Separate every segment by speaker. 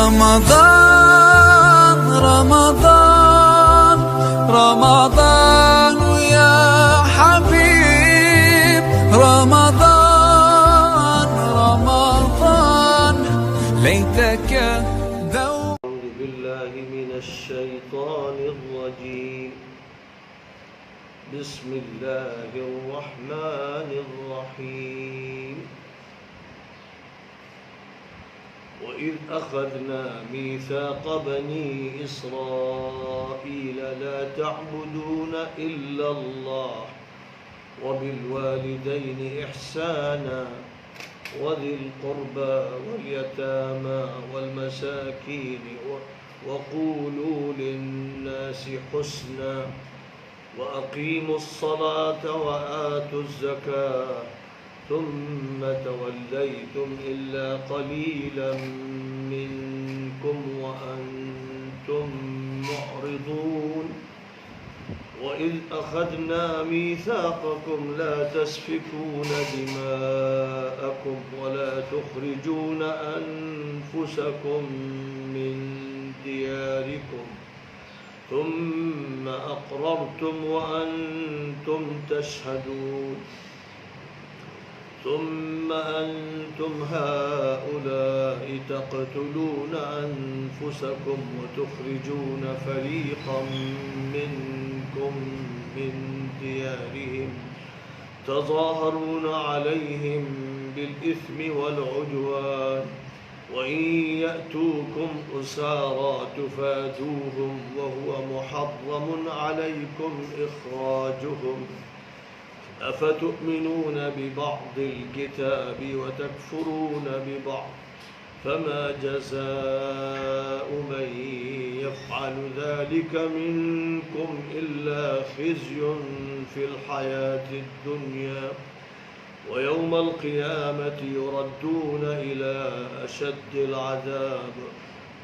Speaker 1: رمضان رمضان رمضان يا حبيب رمضان رمضان ليتك دوم.
Speaker 2: أعوذ بالله من الشيطان الرجيم. بسم الله الرحمن الرحيم. وإذ أخذنا ميثاق بني إسرائيل لا تعبدون إلا الله وبالوالدين إحسانا وذي القربى واليتامى والمساكين وقولوا للناس حسنا وأقيموا الصلاة وآتوا الزكاة ثم توليتم إلا قليلا منكم وأنتم معرضون. وإذ أخذنا ميثاقكم لا تسفكون دماءكم ولا تخرجون أنفسكم من دياركم ثم أقررتم وأنتم تشهدون. ثم أنتم هؤلاء تقتلون أنفسكم وتخرجون فريقا منكم من ديارهم تظاهرون عليهم بالإثم والعدوان وإن يأتوكم أسارى تفادوهم وهو محرم عليكم إخراجهم. أفتؤمنون ببعض الكتاب وتكفرون ببعض فما جزاء من يفعل ذلك منكم إلا خزي في الحياة الدنيا ويوم القيامة يردون إلى أشد العذاب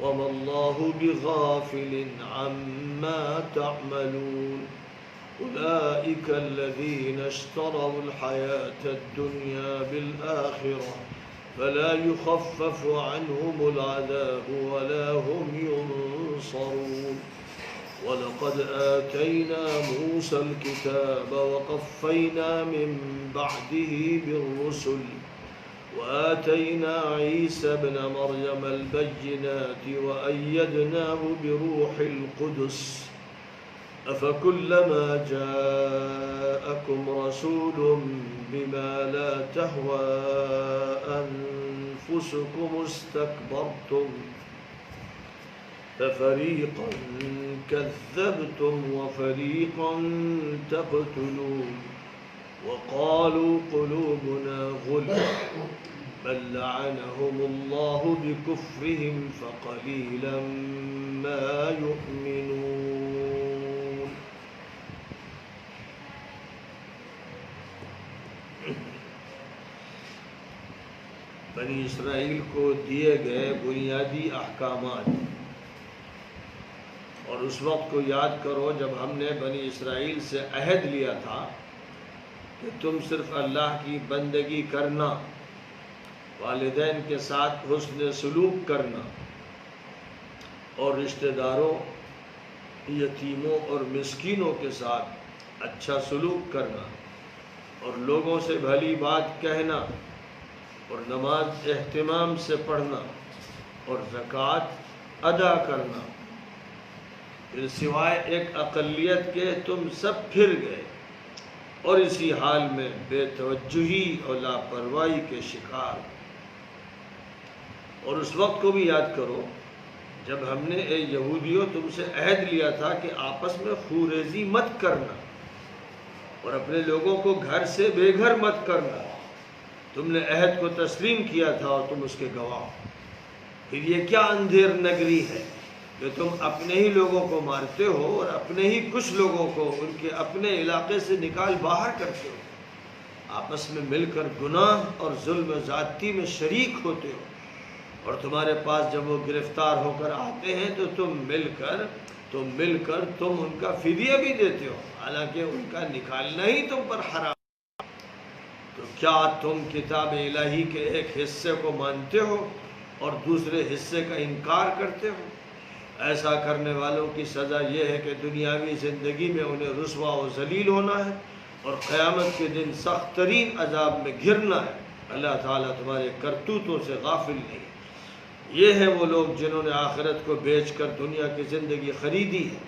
Speaker 2: وما الله بغافل عما تعملون. أولئك الذين اشتروا الحياة الدنيا بالآخرة فلا يخفف عنهم العذاب ولا هم ينصرون. ولقد آتينا موسى الكتاب وقفينا من بعده بالرسل وآتينا عيسى ابن مريم البينات وأيدناه بروح القدس. أفكلما جاءكم رسول بما لا تهوى أنفسكم استكبرتم ففريقا كذبتم وفريقا تقتلون. وقالوا قلوبنا غلف بل لعنهم الله بكفرهم فقليلا ما يؤمنون. بنی اسرائیل کو دیے گئے بنیادی احکامات، اور اس وقت کو یاد کرو جب ہم نے بنی اسرائیل سے عہد لیا تھا کہ تم صرف اللہ کی بندگی کرنا، والدین کے ساتھ حسن سلوک کرنا اور رشتہ داروں، یتیموں اور مسکینوں کے ساتھ اچھا سلوک کرنا اور لوگوں سے بھلی بات کہنا اور نماز اہتمام سے پڑھنا اور زکوٰۃ ادا کرنا. پھر سوائے ایک اقلیت کے تم سب پھر گئے اور اسی حال میں بے توجہی اور لاپرواہی کے شکار. اور اس وقت کو بھی یاد کرو جب ہم نے اے یہودیوں تم سے عہد لیا تھا کہ آپس میں خوریزی مت کرنا اور اپنے لوگوں کو گھر سے بے گھر مت کرنا. تم نے عہد کو تسلیم کیا تھا اور تم اس کے گواہ. پھر یہ کیا اندھیر نگری ہے کہ تم اپنے ہی لوگوں کو مارتے ہو اور اپنے ہی کچھ لوگوں کو ان کے اپنے علاقے سے نکال باہر کرتے ہو، آپس میں مل کر گناہ اور ظلم ذاتی میں شریک ہوتے ہو، اور تمہارے پاس جب وہ گرفتار ہو کر آتے ہیں تو تم مل کر تم ان کا فدیہ بھی دیتے ہو، حالانکہ ان کا نکالنا ہی تم پر حرام. تو کیا تم کتاب الہی کے ایک حصے کو مانتے ہو اور دوسرے حصے کا انکار کرتے ہو۔ ایسا کرنے والوں کی سزا یہ ہے کہ دنیاوی زندگی میں انہیں رسوا و ذلیل ہونا ہے اور قیامت کے دن سخت ترین عذاب میں گرنا ہے۔ اللہ تعالیٰ تمہارے کرتوتوں سے غافل نہیں۔ یہ ہیں وہ لوگ جنہوں نے آخرت کو بیچ کر دنیا کی زندگی خریدی ہے،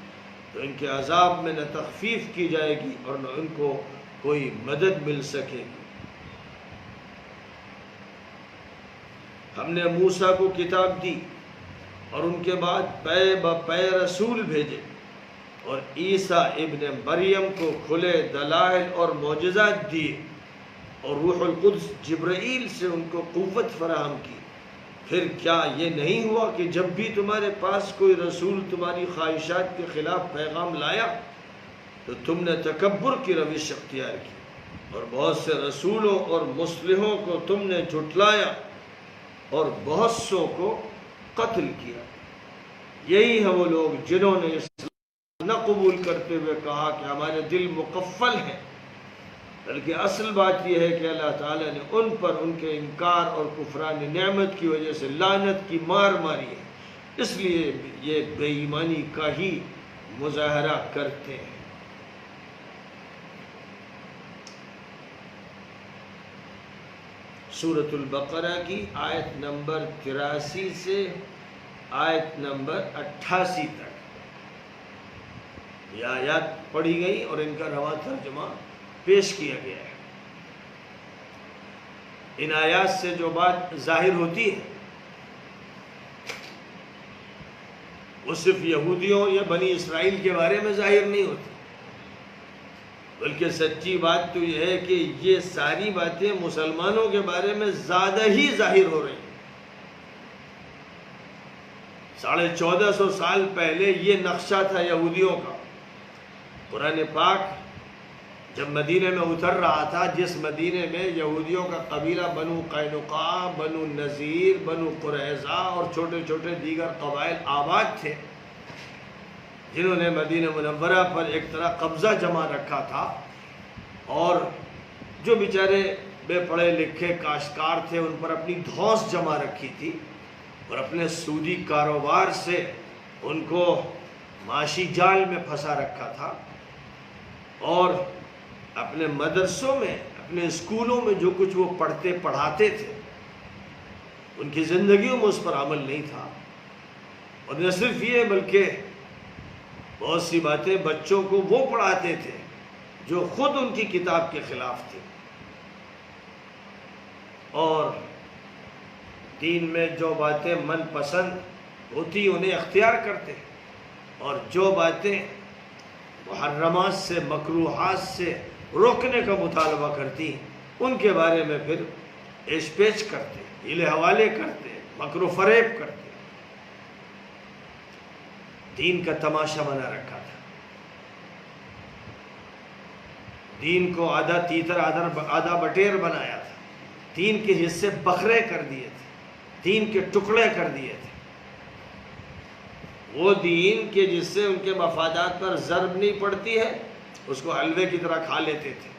Speaker 2: تو ان کے عذاب میں نہ تخفیف کی جائے گی اور نہ ان کو کوئی مدد مل سکے گی۔ ہم نے موسیٰ کو کتاب دی اور ان کے بعد پے بپے رسول بھیجے، اور عیسیٰ ابن مریم کو کھلے دلائل اور معجزات دیے، اور روح القدس جبرائیل سے ان کو قوت فراہم کی۔ پھر کیا یہ نہیں ہوا کہ جب بھی تمہارے پاس کوئی رسول تمہاری خواہشات کے خلاف پیغام لایا تو تم نے تکبر کی روش اختیار کی، اور بہت سے رسولوں اور مصلحوں کو تم نے جھٹلایا اور بہت سو کو قتل کیا۔ یہی ہیں وہ لوگ جنہوں نے اسلام نہ قبول کرتے ہوئے کہا کہ ہمارے دل مقفل ہیں، بلکہ اصل بات یہ ہے کہ اللہ تعالیٰ نے ان پر ان کے انکار اور کفران نعمت کی وجہ سے لعنت کی مار ماری ہے، اس لیے یہ بے ایمانی کا ہی مظاہرہ کرتے ہیں۔ سورۃ البقرہ کی آیت نمبر 83 سے آیت نمبر 88 تک یہ آیات پڑھی گئی اور ان کا رواں ترجمہ پیش کیا گیا ہے۔ ان آیات سے جو بات ظاہر ہوتی ہے وہ صرف یہودیوں یا بنی اسرائیل کے بارے میں ظاہر نہیں ہوتی، بلکہ سچی بات تو یہ ہے کہ یہ ساری باتیں مسلمانوں کے بارے میں زیادہ ہی ظاہر ہو رہی ہیں۔ 1450 سال پہلے یہ نقشہ تھا یہودیوں کا۔ قرآن پاک جب مدینے میں اتر رہا تھا، جس مدینے میں یہودیوں کا قبیلہ بنو قینقاع، بنو نذیر، بنو قریظہ اور چھوٹے چھوٹے دیگر قبائل آباد تھے، جنہوں نے مدینہ منورہ پر ایک طرح قبضہ جما رکھا تھا، اور جو بیچارے بے پڑھے لکھے کاشتکار تھے ان پر اپنی دھوس جما رکھی تھی، اور اپنے سودی کاروبار سے ان کو معاشی جال میں پھنسا رکھا تھا، اور اپنے مدرسوں میں، اپنے اسکولوں میں جو کچھ وہ پڑھتے پڑھاتے تھے ان کی زندگیوں میں اس پر عمل نہیں تھا۔ اور نہ صرف یہ بلکہ بہت سی باتیں بچوں کو وہ پڑھاتے تھے جو خود ان کی کتاب کے خلاف تھی، اور دین میں جو باتیں من پسند ہوتی انہیں اختیار کرتے، اور جو باتیں محرمات سے، مکروہات سے روکنے کا مطالبہ کرتی ان کے بارے میں پھر پیش پیچ کرتے، ہیلے حوالے کرتے، مکر و فریب کرتے۔ دین کا تماشا بنا رکھا تھا، دین کو آدھا تیتر آدھا بٹیر بنایا تھا، دین کے حصے بکھرے کر دیے تھے، دین کے ٹکڑے کر دیے تھے۔ وہ دین کے جس سے ان کے مفادات پر ضرب نہیں پڑتی ہے اس کو حلوے کی طرح کھا لیتے تھے،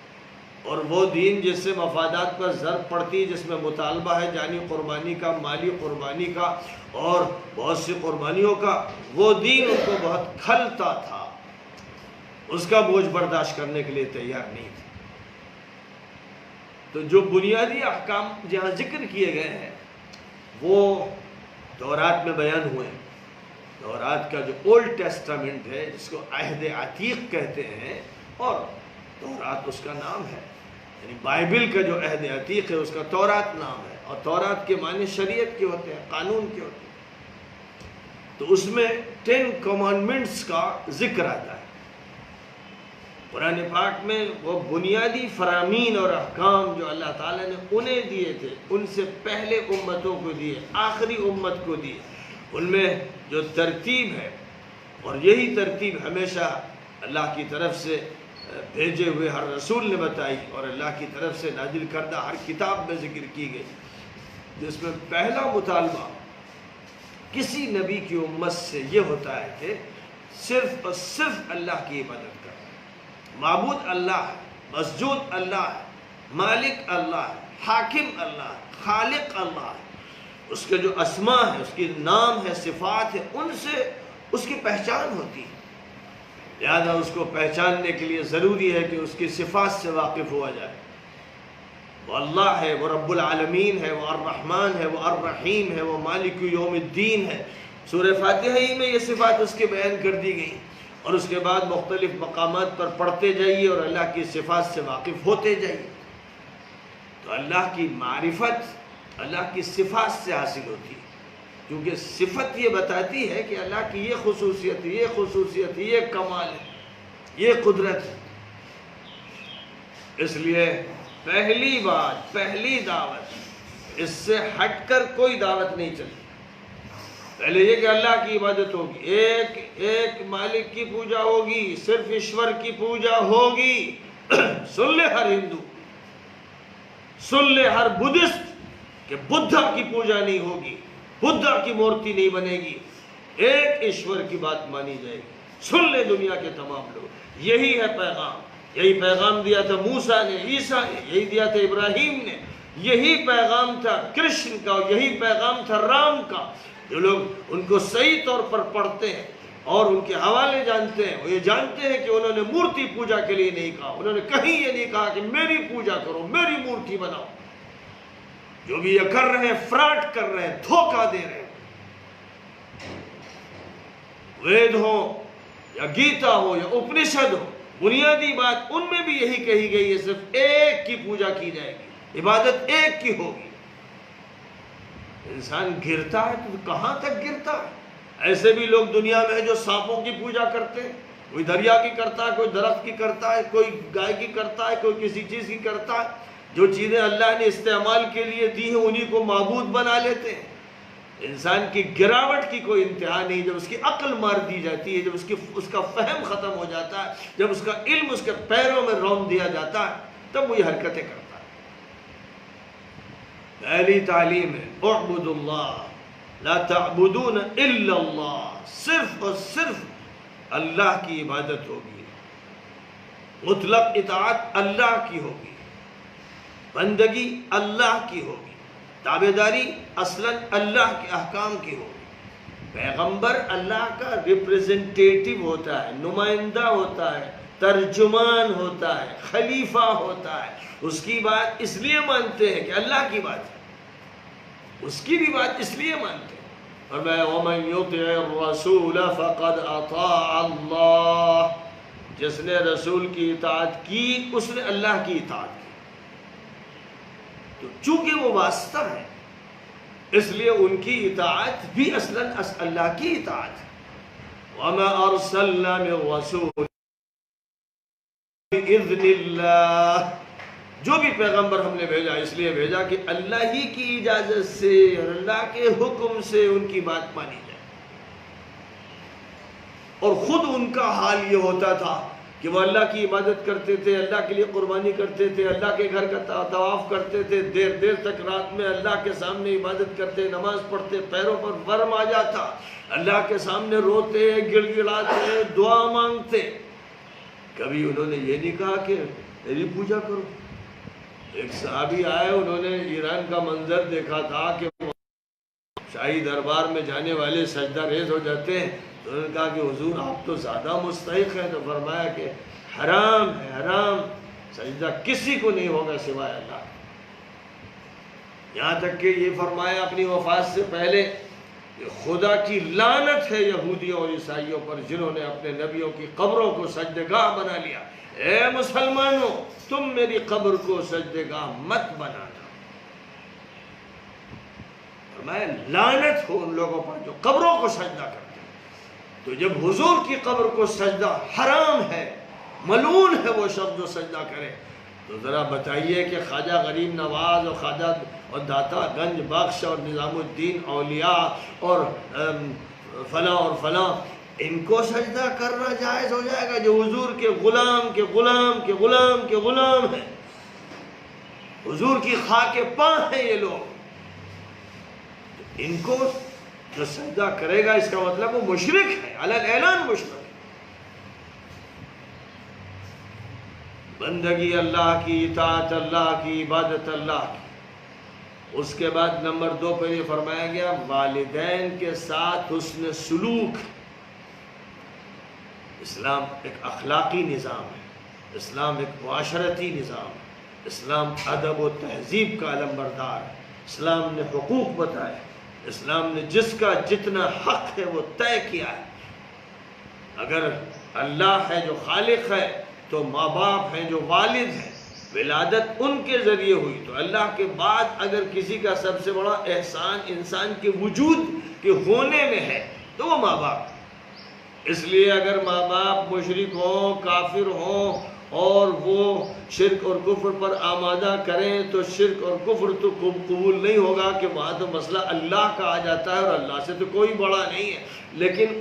Speaker 2: اور وہ دین جس سے مفادات پر ضرب پڑتی، جس میں مطالبہ ہے جانی قربانی کا، مالی قربانی کا اور بہت سی قربانیوں کا، وہ دین ان کو بہت کھلتا تھا، اس کا بوجھ برداشت کرنے کے لیے تیار نہیں تھے۔ تو جو بنیادی احکام جہاں ذکر کیے گئے ہیں وہ تورات میں بیان ہوئے ہیں۔ تورات کا جو اولڈ ٹیسٹامنٹ ہے، جس کو عہد عتیق کہتے ہیں، اور تورات اس کا نام ہے، یعنی بائبل کا جو عہد عتیق ہے اس کا تورات نام ہے، اور تورات کے معنی شریعت کے ہوتے ہیں، قانون کے ہوتے ہیں۔ تو اس میں 10 کمانڈمنٹس کا ذکر آتا ہے۔ قرآن پاک میں وہ بنیادی فرامین اور احکام جو اللہ تعالیٰ نے انہیں دیے تھے، ان سے پہلے امتوں کو دیے، آخری امت کو دیے، ان میں جو ترتیب ہے، اور یہی ترتیب ہمیشہ اللہ کی طرف سے بھیجے ہوئے ہر رسول نے بتائی، اور اللہ کی طرف سے نازل کردہ ہر کتاب میں ذکر کی گئی، جس میں پہلا مطالبہ کسی نبی کی امت سے یہ ہوتا ہے کہ صرف اور صرف اللہ کی عبادت کرنا۔ معبود اللہ ہے، مسجود اللہ ہے، مالک اللہ ہے، حاکم اللہ ہے، خالق اللہ ہے، اس کے جو اسماء ہیں، اس کی نام ہے، صفات ہے، ان سے اس کی پہچان ہوتی ہے۔ لہذا اس کو پہچاننے کے لیے ضروری ہے کہ اس کی صفات سے واقف ہوا جائے۔ وہ اللہ ہے، وہ رب العالمین ہے، وہ الرحمن ہے، وہ الرحیم ہے، وہ مالک یوم الدین ہے۔ سورہ فاتحہ ہی میں یہ صفات اس کے بیان کر دی گئی، اور اس کے بعد مختلف مقامات پر پڑھتے جائیے اور اللہ کی صفات سے واقف ہوتے جائیے۔ تو اللہ کی معرفت اللہ کی صفات سے حاصل ہوتی ہے، کیونکہ صفت یہ بتاتی ہے کہ اللہ کی یہ خصوصیت، یہ خصوصیت، یہ کمال ہے، یہ قدرت ہے۔ اس لیے پہلی بات، پہلی دعوت، اس سے ہٹ کر کوئی دعوت نہیں چلتی۔ پہلے یہ کہ اللہ کی عبادت ہوگی، ایک مالک کی پوجا ہوگی، صرف ایشور کی پوجا ہوگی۔ سن لے ہر ہندو، سن لے ہر بدھسٹ کہ بدھا کی پوجا نہیں ہوگی، بدھا کی مورتی نہیں بنے گی، ایک ایشور کی بات مانی جائے گی۔ سن لے دنیا کے تمام لوگ، یہی ہے پیغام۔ یہی پیغام دیا تھا موسیٰ نے، عیسیٰ نے، یہی دیا تھا ابراہیم نے، یہی پیغام تھا کرشن کا، یہی پیغام تھا رام کا۔ جو لوگ ان کو صحیح طور پر پڑھتے ہیں اور ان کے حوالے جانتے ہیں، وہ یہ جانتے ہیں کہ انہوں نے مورتی پوجا کے لیے نہیں کہا، انہوں نے کہیں یہ نہیں کہا کہ میری پوجا کرو، میری مورتی بناؤ۔ جو بھی یہ کر رہے ہیں فراڈ کر رہے ہیں، دھوکہ دے رہے ہیں۔ وید ہو یا گیتا ہو یا اپنشد ہو، بنیادی بات ان میں بھی یہی کہی گئی ہے، صرف ایک کی پوجا کی جائے گی، عبادت ایک کی ہوگی۔ انسان گرتا ہے تو کہاں تک گرتا ہے؟ ایسے بھی لوگ دنیا میں ہیں جو سانپوں کی پوجا کرتے ہیں، کوئی دریا کی کرتا ہے، کوئی درخت کی کرتا ہے، کوئی گائے کی کرتا ہے، کوئی کسی چیز کی کرتا ہے۔ جو چیزیں اللہ نے استعمال کے لیے دی ہیں انہی کو معبود بنا لیتے ہیں۔ انسان کی گراوٹ کی کوئی انتہا نہیں۔ جب اس کی عقل مار دی جاتی ہے، جب اس کا فہم ختم ہو جاتا ہے، جب اس کا علم اس کے پیروں میں رون دیا جاتا ہے، تب وہ یہ حرکتیں کرتا ہے۔ پہلی تعلیم ہے اعبد اللہ لا تعبدون الا اللہ، صرف اور صرف اللہ کی عبادت ہوگی، مطلق اطاعت اللہ کی ہوگی، بندگی اللہ کی ہوگی، تابعداری اصلاً اللہ کے احکام کی ہوگی۔ پیغمبر اللہ کا ریپریزنٹیٹیو ہوتا ہے، نمائندہ ہوتا ہے، ترجمان ہوتا ہے، خلیفہ ہوتا ہے۔ اس کی بات اس لیے مانتے ہیں کہ اللہ کی بات ہے، اس کی بھی بات اس لیے مانتے ہیں۔ اور میں وَمَن يُطِعِ الرَّسُولَ فَقَدْ أَطَاعَ اللَّهَ، جس نے رسول کی اطاعت کی اس نے اللہ کی اطاعت کی۔ تو چونکہ وہ واسطہ ہے، اس لیے ان کی اطاعت بھی اصلاً اللہ کی اطاعت ہے۔ وَمَا أَرْسَلْنَا مِن رَّسُولٍ بِإِذْنِ اللَّهِ، جو بھی پیغمبر ہم نے بھیجا اس لیے بھیجا کہ اللہ ہی کی اجازت سے اور اللہ کے حکم سے ان کی بات مانی جائے۔ اور خود ان کا حال یہ ہوتا تھا کہ وہ اللہ کی عبادت کرتے تھے، اللہ کے لیے قربانی کرتے تھے، اللہ کے گھر کا طواف کرتے تھے، دیر دیر تک رات میں اللہ کے سامنے عبادت کرتے، نماز پڑھتے، پیروں پر ورم آ جاتا، اللہ کے سامنے روتے، گڑ گڑاتے، دعا مانگتے۔ کبھی انہوں نے یہ نہیں کہا کہ میری پوجا کرو۔ ایک صحابی آئے، انہوں نے ایران کا منظر دیکھا تھا کہ شاہی دربار میں جانے والے سجدہ ریز ہو جاتے ہیں، تو انہوں نے کہا کہ حضور آپ تو زیادہ مستحق ہیں۔ تو فرمایا کہ حرام ہے، حرام، سجدہ کسی کو نہیں ہوگا سوائے اللہ۔ یہاں تک کہ یہ فرمایا اپنی وفات سے پہلے کہ خدا کی لعنت ہے یہودیوں اور عیسائیوں پر جنہوں نے اپنے نبیوں کی قبروں کو سجدگاہ بنا لیا۔ اے مسلمانوں، تم میری قبر کو سجدگاہ مت بنانا۔ فرمایا لعنت ہو ان لوگوں پر جو قبروں کو سجدہ کرتے ہیں۔ تو جب حضور کی قبر کو سجدہ حرام ہے، ملعون ہے وہ شخص جو سجدہ کرے، تو ذرا بتائیے کہ خواجہ غریب نواز اور خواجہ اور داتا گنج بخش اور نظام الدین اولیاء اور فلاں اور فلاں، ان کو سجدہ کرنا جائز ہو جائے گا جو حضور کے غلام کے غلام کے غلام کے غلام ہیں، حضور کی خاک پاں ہیں یہ لوگ؟ ان کو جو سجدہ کرے گا اس کا مطلب وہ مشرک ہے، علی الاعلان مشرک ہے۔ بندگی اللہ کی، اطاعت اللہ کی، عبادت اللہ کی، اس کے بعد نمبر 2 پر یہ فرمایا گیا والدین کے ساتھ حسن سلوک. اسلام ایک اخلاقی نظام ہے، اسلام ایک معاشرتی نظام ہے، اسلام ادب و تہذیب کا علمبردار ہے. اسلام نے حقوق بتائے، اسلام نے جس کا جتنا حق ہے وہ طے کیا ہے. اگر اللہ ہے جو خالق ہے تو ماں باپ ہیں جو والد ہیں، ولادت ان کے ذریعے ہوئی. تو اللہ کے بعد اگر کسی کا سب سے بڑا احسان انسان کے وجود کے ہونے میں ہے تو وہ ماں باپ. اس لیے اگر ماں باپ مشرک ہوں، کافر ہوں اور وہ شرک اور کفر پر آمادہ کریں تو شرک اور کفر تو قبول نہیں ہوگا کہ وہاں تو مسئلہ اللہ کا آ جاتا ہے اور اللہ سے تو کوئی بڑا نہیں ہے. لیکن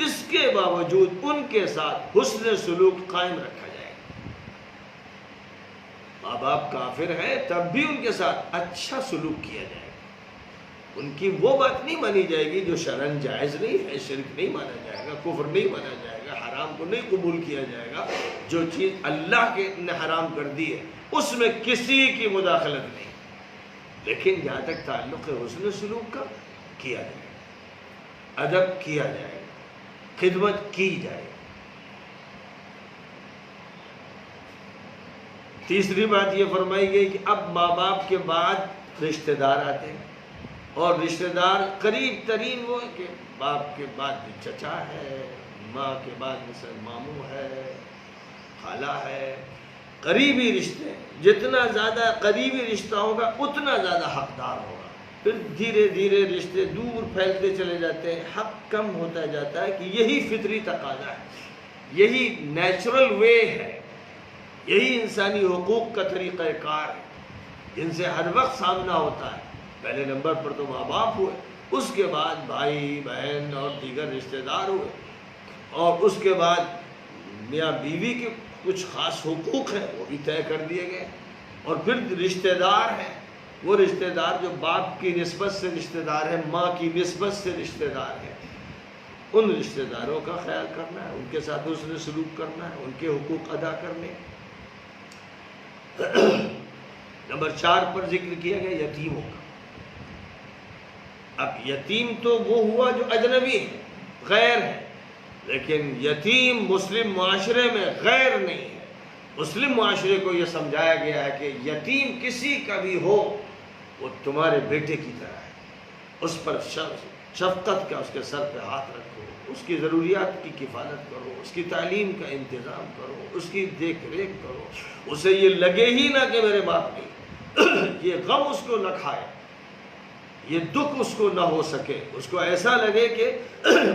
Speaker 2: اس کے باوجود ان کے ساتھ حسن سلوک قائم رکھا جائے گا. ماں باپ کافر ہیں تب بھی ان کے ساتھ اچھا سلوک کیا جائے گا. ان کی وہ بات نہیں مانی جائے گی جو شرعاً جائز نہیں ہے. شرک نہیں مانا جائے گا، کفر نہیں مانا جائے گا، حرام کو نہیں قبول کیا جائے گا. جو چیز اللہ کے نے حرام کر دی ہے اس میں کسی کی مداخلت نہیں. لیکن جہاں تک تعلق ہے حسن سلوک کا، کیا جائے گا، ادب کیا جائے گا، خدمت کی جائے گی. تیسری بات یہ فرمائی گئی کہ اب ماں باپ کے بعد رشتہ دار آتے ہیں، اور رشتہ دار قریب ترین وہ ہے کہ باپ کے بعد چچا ہے، ماں کے بعد مثلا ماموں ہے، خالہ ہے. قریبی رشتے، جتنا زیادہ قریبی رشتہ ہوگا اتنا زیادہ حقدار ہوگا. پھر دھیرے دھیرے رشتے دور پھیلتے چلے جاتے ہیں، حق کم ہوتا جاتا ہے. کہ یہی فطری تقاضا ہے، یہی نیچرل وے ہے، یہی انسانی حقوق کا طریقہ کار ہے جن سے ہر وقت سامنا ہوتا ہے. پہلے نمبر پر تو ماں باپ ہوئے، اس کے بعد بھائی بہن اور دیگر رشتہ دار ہوئے، اور اس کے بعد میاں بیوی کے کچھ خاص حقوق ہیں وہ بھی طے کر دیے گئے. اور پھر رشتہ دار ہیں، وہ رشتہ دار جو باپ کی نسبت سے رشتہ دار ہیں، ماں کی نسبت سے رشتہ دار ہیں. ان رشتہ داروں کا خیال کرنا ہے، ان کے ساتھ حسن سلوک کرنا ہے، ان کے حقوق ادا کرنے. نمبر 4 پر ذکر کیا گیا یتیموں کا. اب یتیم تو وہ ہوا جو اجنبی ہے، غیر ہے، لیکن یتیم مسلم معاشرے میں غیر نہیں ہے. مسلم معاشرے کو یہ سمجھایا گیا ہے کہ یتیم کسی کا بھی ہو وہ تمہارے بیٹے کی طرح ہے. اس پر شفقت کا، اس کے سر پہ ہاتھ رکھو، اس کی ضروریات کی کفالت کرو، اس کی تعلیم کا انتظام کرو، اس کی دیکھ ریکھ کرو. اسے یہ لگے ہی نہ کہ میرے باپ نہیں، یہ غم اس کو نہ کھائے، یہ دکھ اس کو نہ ہو سکے. اس کو ایسا لگے کہ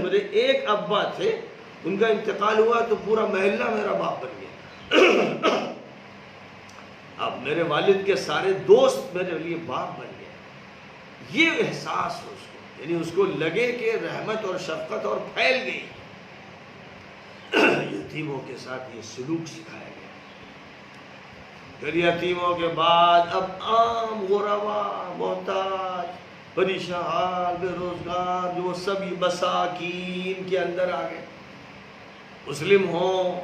Speaker 2: میرے ایک ابا تھے، ان کا انتقال ہوا تو پورا محلہ میرا باپ بن گیا، اب میرے والد کے سارے دوست میرے لیے باپ بن گئے. یہ احساس ہو اس کو، یعنی اس کو لگے کہ رحمت اور شفقت اور پھیل گئی. یتیموں کے ساتھ یہ سلوک سکھایا گیا. پھر یتیموں کے بعد اب عام غربا، محتاج، پریشان حال، بے روزگار، جو سب یہ مساکین کے اندر آ گئے. مسلم ہوں،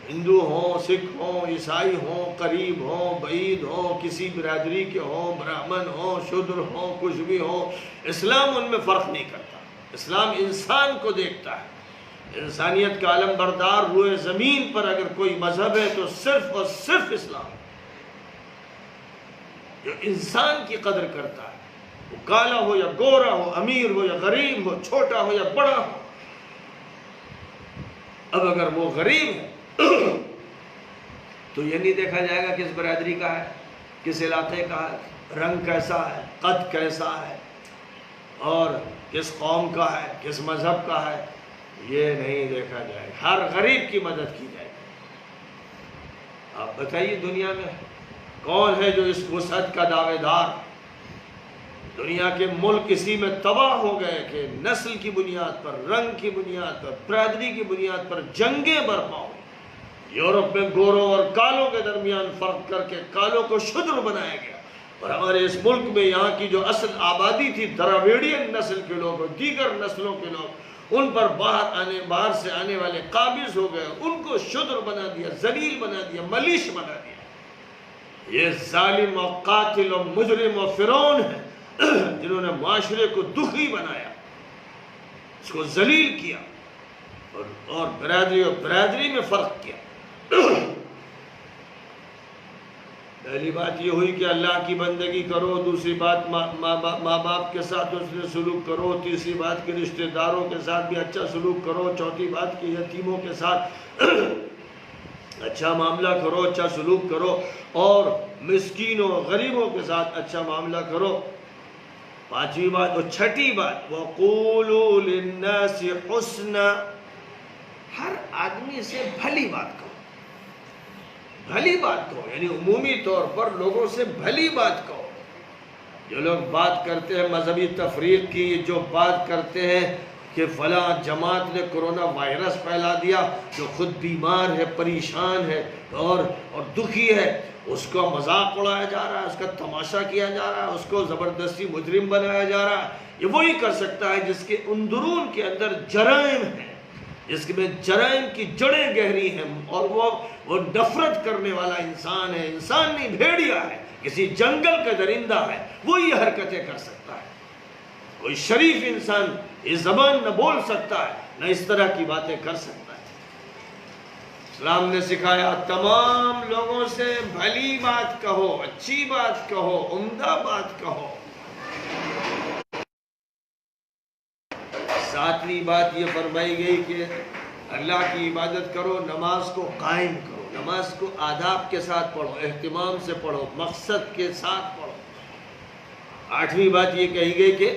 Speaker 2: ہندو ہوں، سکھ ہوں، عیسائی ہوں، قریب ہوں، بعید ہوں، کسی برادری کے ہوں، برہمن ہوں، شودر ہوں، کچھ بھی ہوں، اسلام ان میں فرق نہیں کرتا. اسلام انسان کو دیکھتا ہے. انسانیت کا علم بردار روئے زمین پر اگر کوئی مذہب ہے تو صرف اور صرف اسلام، جو انسان کی قدر کرتا ہے، وہ کالا ہو یا گورا ہو، امیر ہو یا غریب ہو، چھوٹا ہو یا بڑا ہو. اب اگر وہ غریب ہے تو یہ نہیں دیکھا جائے گا کس برادری کا ہے، کس علاقے کا ہے، رنگ کیسا ہے، قد کیسا ہے، اور کس قوم کا ہے، کس مذہب کا ہے. یہ نہیں دیکھا جائے گا، ہر غریب کی مدد کی جائے گی. آپ بتائیے دنیا میں کون ہے جو اس وسعت کا دعوے دار؟ دنیا کے ملک اسی میں تباہ ہو گئے کہ نسل کی بنیاد پر، رنگ کی بنیاد پر، برادری کی بنیاد پر جنگیں برپا ہوئی. یورپ میں گوروں اور کالوں کے درمیان فرق کر کے کالوں کو شودر بنایا گیا، اور ہمارے اس ملک میں یہاں کی جو اصل آبادی تھی، دراویڑین نسل کے لوگ اور دیگر نسلوں کے لوگ، ان پر باہر سے آنے والے قابض ہو گئے، ان کو شودر بنا دیا، ذلیل بنا دیا، ملیش بنا دیا. یہ ظالم و قاتل و مجرم و فرعون ہیں جنہوں نے معاشرے کو دکھی بنایا، اس کو ذلیل کیا اور برادری اور برادری میں فرق کیا۔ پہلی بات یہ ہوئی کہ اللہ کی بندگی کرو، دوسری بات ماں باپ کے ساتھ حسن سلوک کرو، تیسری بات کہ رشتہ داروں کے ساتھ بھی اچھا سلوک کرو، چوتھی بات کہ یتیموں کے ساتھ اچھا معاملہ کرو، اچھا سلوک کرو، اور مسکینوں غریبوں کے ساتھ اچھا معاملہ کرو۔ پانچویں بات اور چھٹی بات وَقُولُوا لِلنَّاسِ حُسْنًا، ہر آدمی سے بھلی بات کرو، بھلی بات کہو، یعنی عمومی طور پر لوگوں سے بھلی بات کہو۔ جو لوگ بات کرتے ہیں مذہبی تفریق کی، جو بات کرتے ہیں کہ فلاں جماعت نے کرونا وائرس پھیلا دیا، جو خود بیمار ہے، پریشان ہے اور دکھی ہے، اس کا مذاق اڑایا جا رہا ہے، اس کا تماشا کیا جا رہا ہے، اس کو زبردستی مجرم بنایا جا رہا ہے، یہ وہی کر سکتا ہے جس کے اندرون کے اندر جرائم ہیں، جس میں جرائم کی جڑیں گہری ہیں، اور وہ نفرت کرنے والا انسان ہے، انسان نہیں بھیڑیا ہے، کسی جنگل کا درندہ ہے، وہ یہ حرکتیں کر سکتا ہے۔ کوئی شریف انسان یہ زبان نہ بول سکتا ہے، نہ اس طرح کی باتیں کر سکتا ہے۔ اسلام نے سکھایا تمام لوگوں سے بھلی بات کہو، اچھی بات کہو، عمدہ بات کہو۔ ساتویں بات یہ فرمائی گئی کہ اللہ کی عبادت کرو، نماز کو قائم کرو، نماز کو آداب کے ساتھ پڑھو، اہتمام سے پڑھو، مقصد کے ساتھ پڑھو۔ آٹھویں بات یہ کہی گئی کہ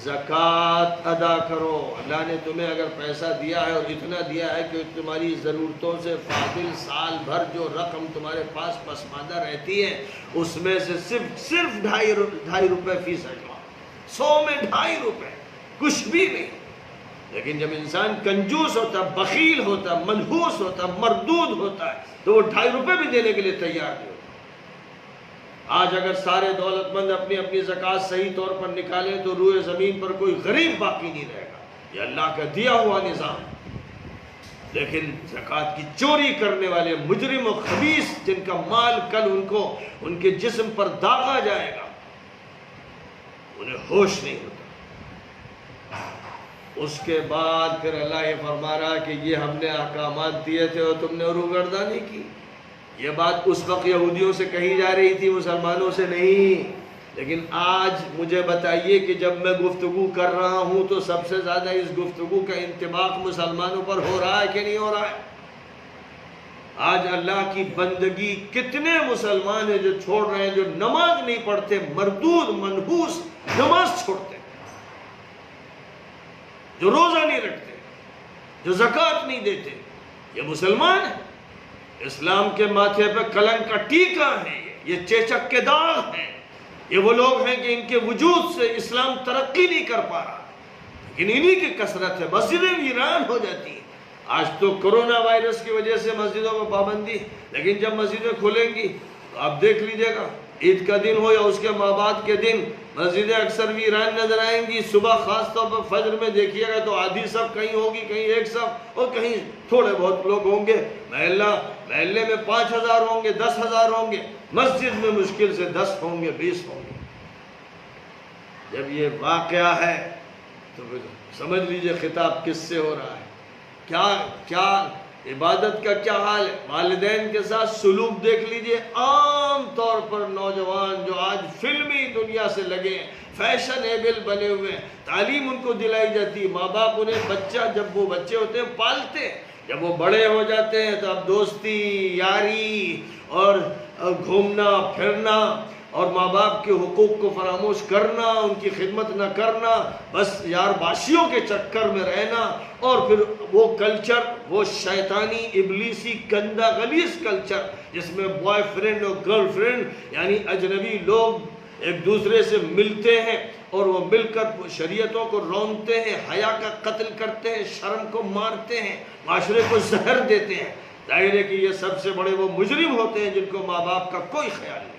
Speaker 2: زکوٰۃ ادا کرو، اللہ نے تمہیں اگر پیسہ دیا ہے اور اتنا دیا ہے کہ تمہاری ضرورتوں سے فاضل سال بھر جو رقم تمہارے پاس پسماندہ رہتی ہے اس میں سے صرف 2.5 روپے فیصد لاؤ، 100 میں 2.5 روپے، کچھ بھی نہیں۔ لیکن جب انسان کنجوس ہوتا ہے، بخیل ہوتا ہے، منحوس ہوتا ہے، مردود ہوتا ہے، تو وہ 2.5 روپے بھی دینے کے لیے تیار نہیں ہوتا۔ آج اگر سارے دولت مند اپنی اپنی زکوٰۃ صحیح طور پر نکالیں تو روئے زمین پر کوئی غریب باقی نہیں رہے گا، یہ اللہ کا دیا ہوا نظام۔ لیکن زکوٰۃ کی چوری کرنے والے مجرم و خبیث، جن کا مال کل ان کے جسم پر داغا جائے گا، انہیں ہوش نہیں ہوتا۔ اس کے بعد پھر اللہ یہ فرما رہا کہ یہ ہم نے احکامات دیے تھے اور تم نے روگردانی کی۔ یہ بات اس وقت یہودیوں سے کہی جا رہی تھی، مسلمانوں سے نہیں۔ لیکن آج مجھے بتائیے کہ جب میں گفتگو کر رہا ہوں تو سب سے زیادہ اس گفتگو کا انطباق مسلمانوں پر ہو رہا ہے کہ نہیں ہو رہا ہے؟ آج اللہ کی بندگی کتنے مسلمان ہیں جو چھوڑ رہے ہیں، جو نماز نہیں پڑھتے، مردود منحوس نماز چھوڑتے، جو روزہ نہیں رکھتے، جو زکوٰۃ نہیں دیتے، یہ مسلمان ہیں؟ اسلام کے ماتھے پہ کلنک کا ٹیکا ہے، یہ چیچک کے داغ ہیں، یہ وہ لوگ ہیں کہ ان کے وجود سے اسلام ترقی نہیں کر پا رہا، لیکن انہی کی کثرت ہے، مسجدیں ویران ہو جاتی ہیں۔ آج تو کرونا وائرس کی وجہ سے مسجدوں میں پابندی، لیکن جب مسجدیں کھلیں گی تو آپ دیکھ لیجئے گا، عید کا دن ہو یا اس کے بعد کے دن، مسجدیں اکثر ویران نظر آئیں گی۔ صبح خاص طور پر فجر میں دیکھیے گا تو آدھی صف کہیں ہوگی، کہیں ایک صف، اور کہیں تھوڑے بہت لوگ ہوں گے۔ محلے میں 5,000 ہوں گے، 10,000 ہوں گے، مسجد میں مشکل سے 10 ہوں گے، 20 ہوں گے۔ جب یہ واقعہ ہے تو سمجھ لیجئے خطاب کس سے ہو رہا ہے، کیا عبادت کا کیا حال ہے۔ والدین کے ساتھ سلوک دیکھ لیجئے، عام طور پر نوجوان جو آج فلمی دنیا سے لگے ہیں، فیشنیبل بنے ہوئے ہیں، تعلیم ان کو دلائی جاتی ہے، ماں باپ انہیں جب وہ بچے ہوتے ہیں پالتے ہیں، جب وہ بڑے ہو جاتے ہیں تو اب دوستی یاری اور گھومنا پھرنا اور ماں باپ کے حقوق کو فراموش کرنا، ان کی خدمت نہ کرنا، بس یار باشیوں کے چکر میں رہنا، اور پھر وہ کلچر، وہ شیطانی ابلیسی گندا غلیظ کلچر جس میں بوائے فرینڈ اور گرل فرینڈ یعنی اجنبی لوگ ایک دوسرے سے ملتے ہیں اور وہ مل کر شریعتوں کو رونتے ہیں، حیا کا قتل کرتے ہیں، شرم کو مارتے ہیں، معاشرے کو زہر دیتے ہیں۔ ظاہر ہے کہ یہ سب سے بڑے وہ مجرم ہوتے ہیں جن کو ماں باپ کا کوئی خیال نہیں۔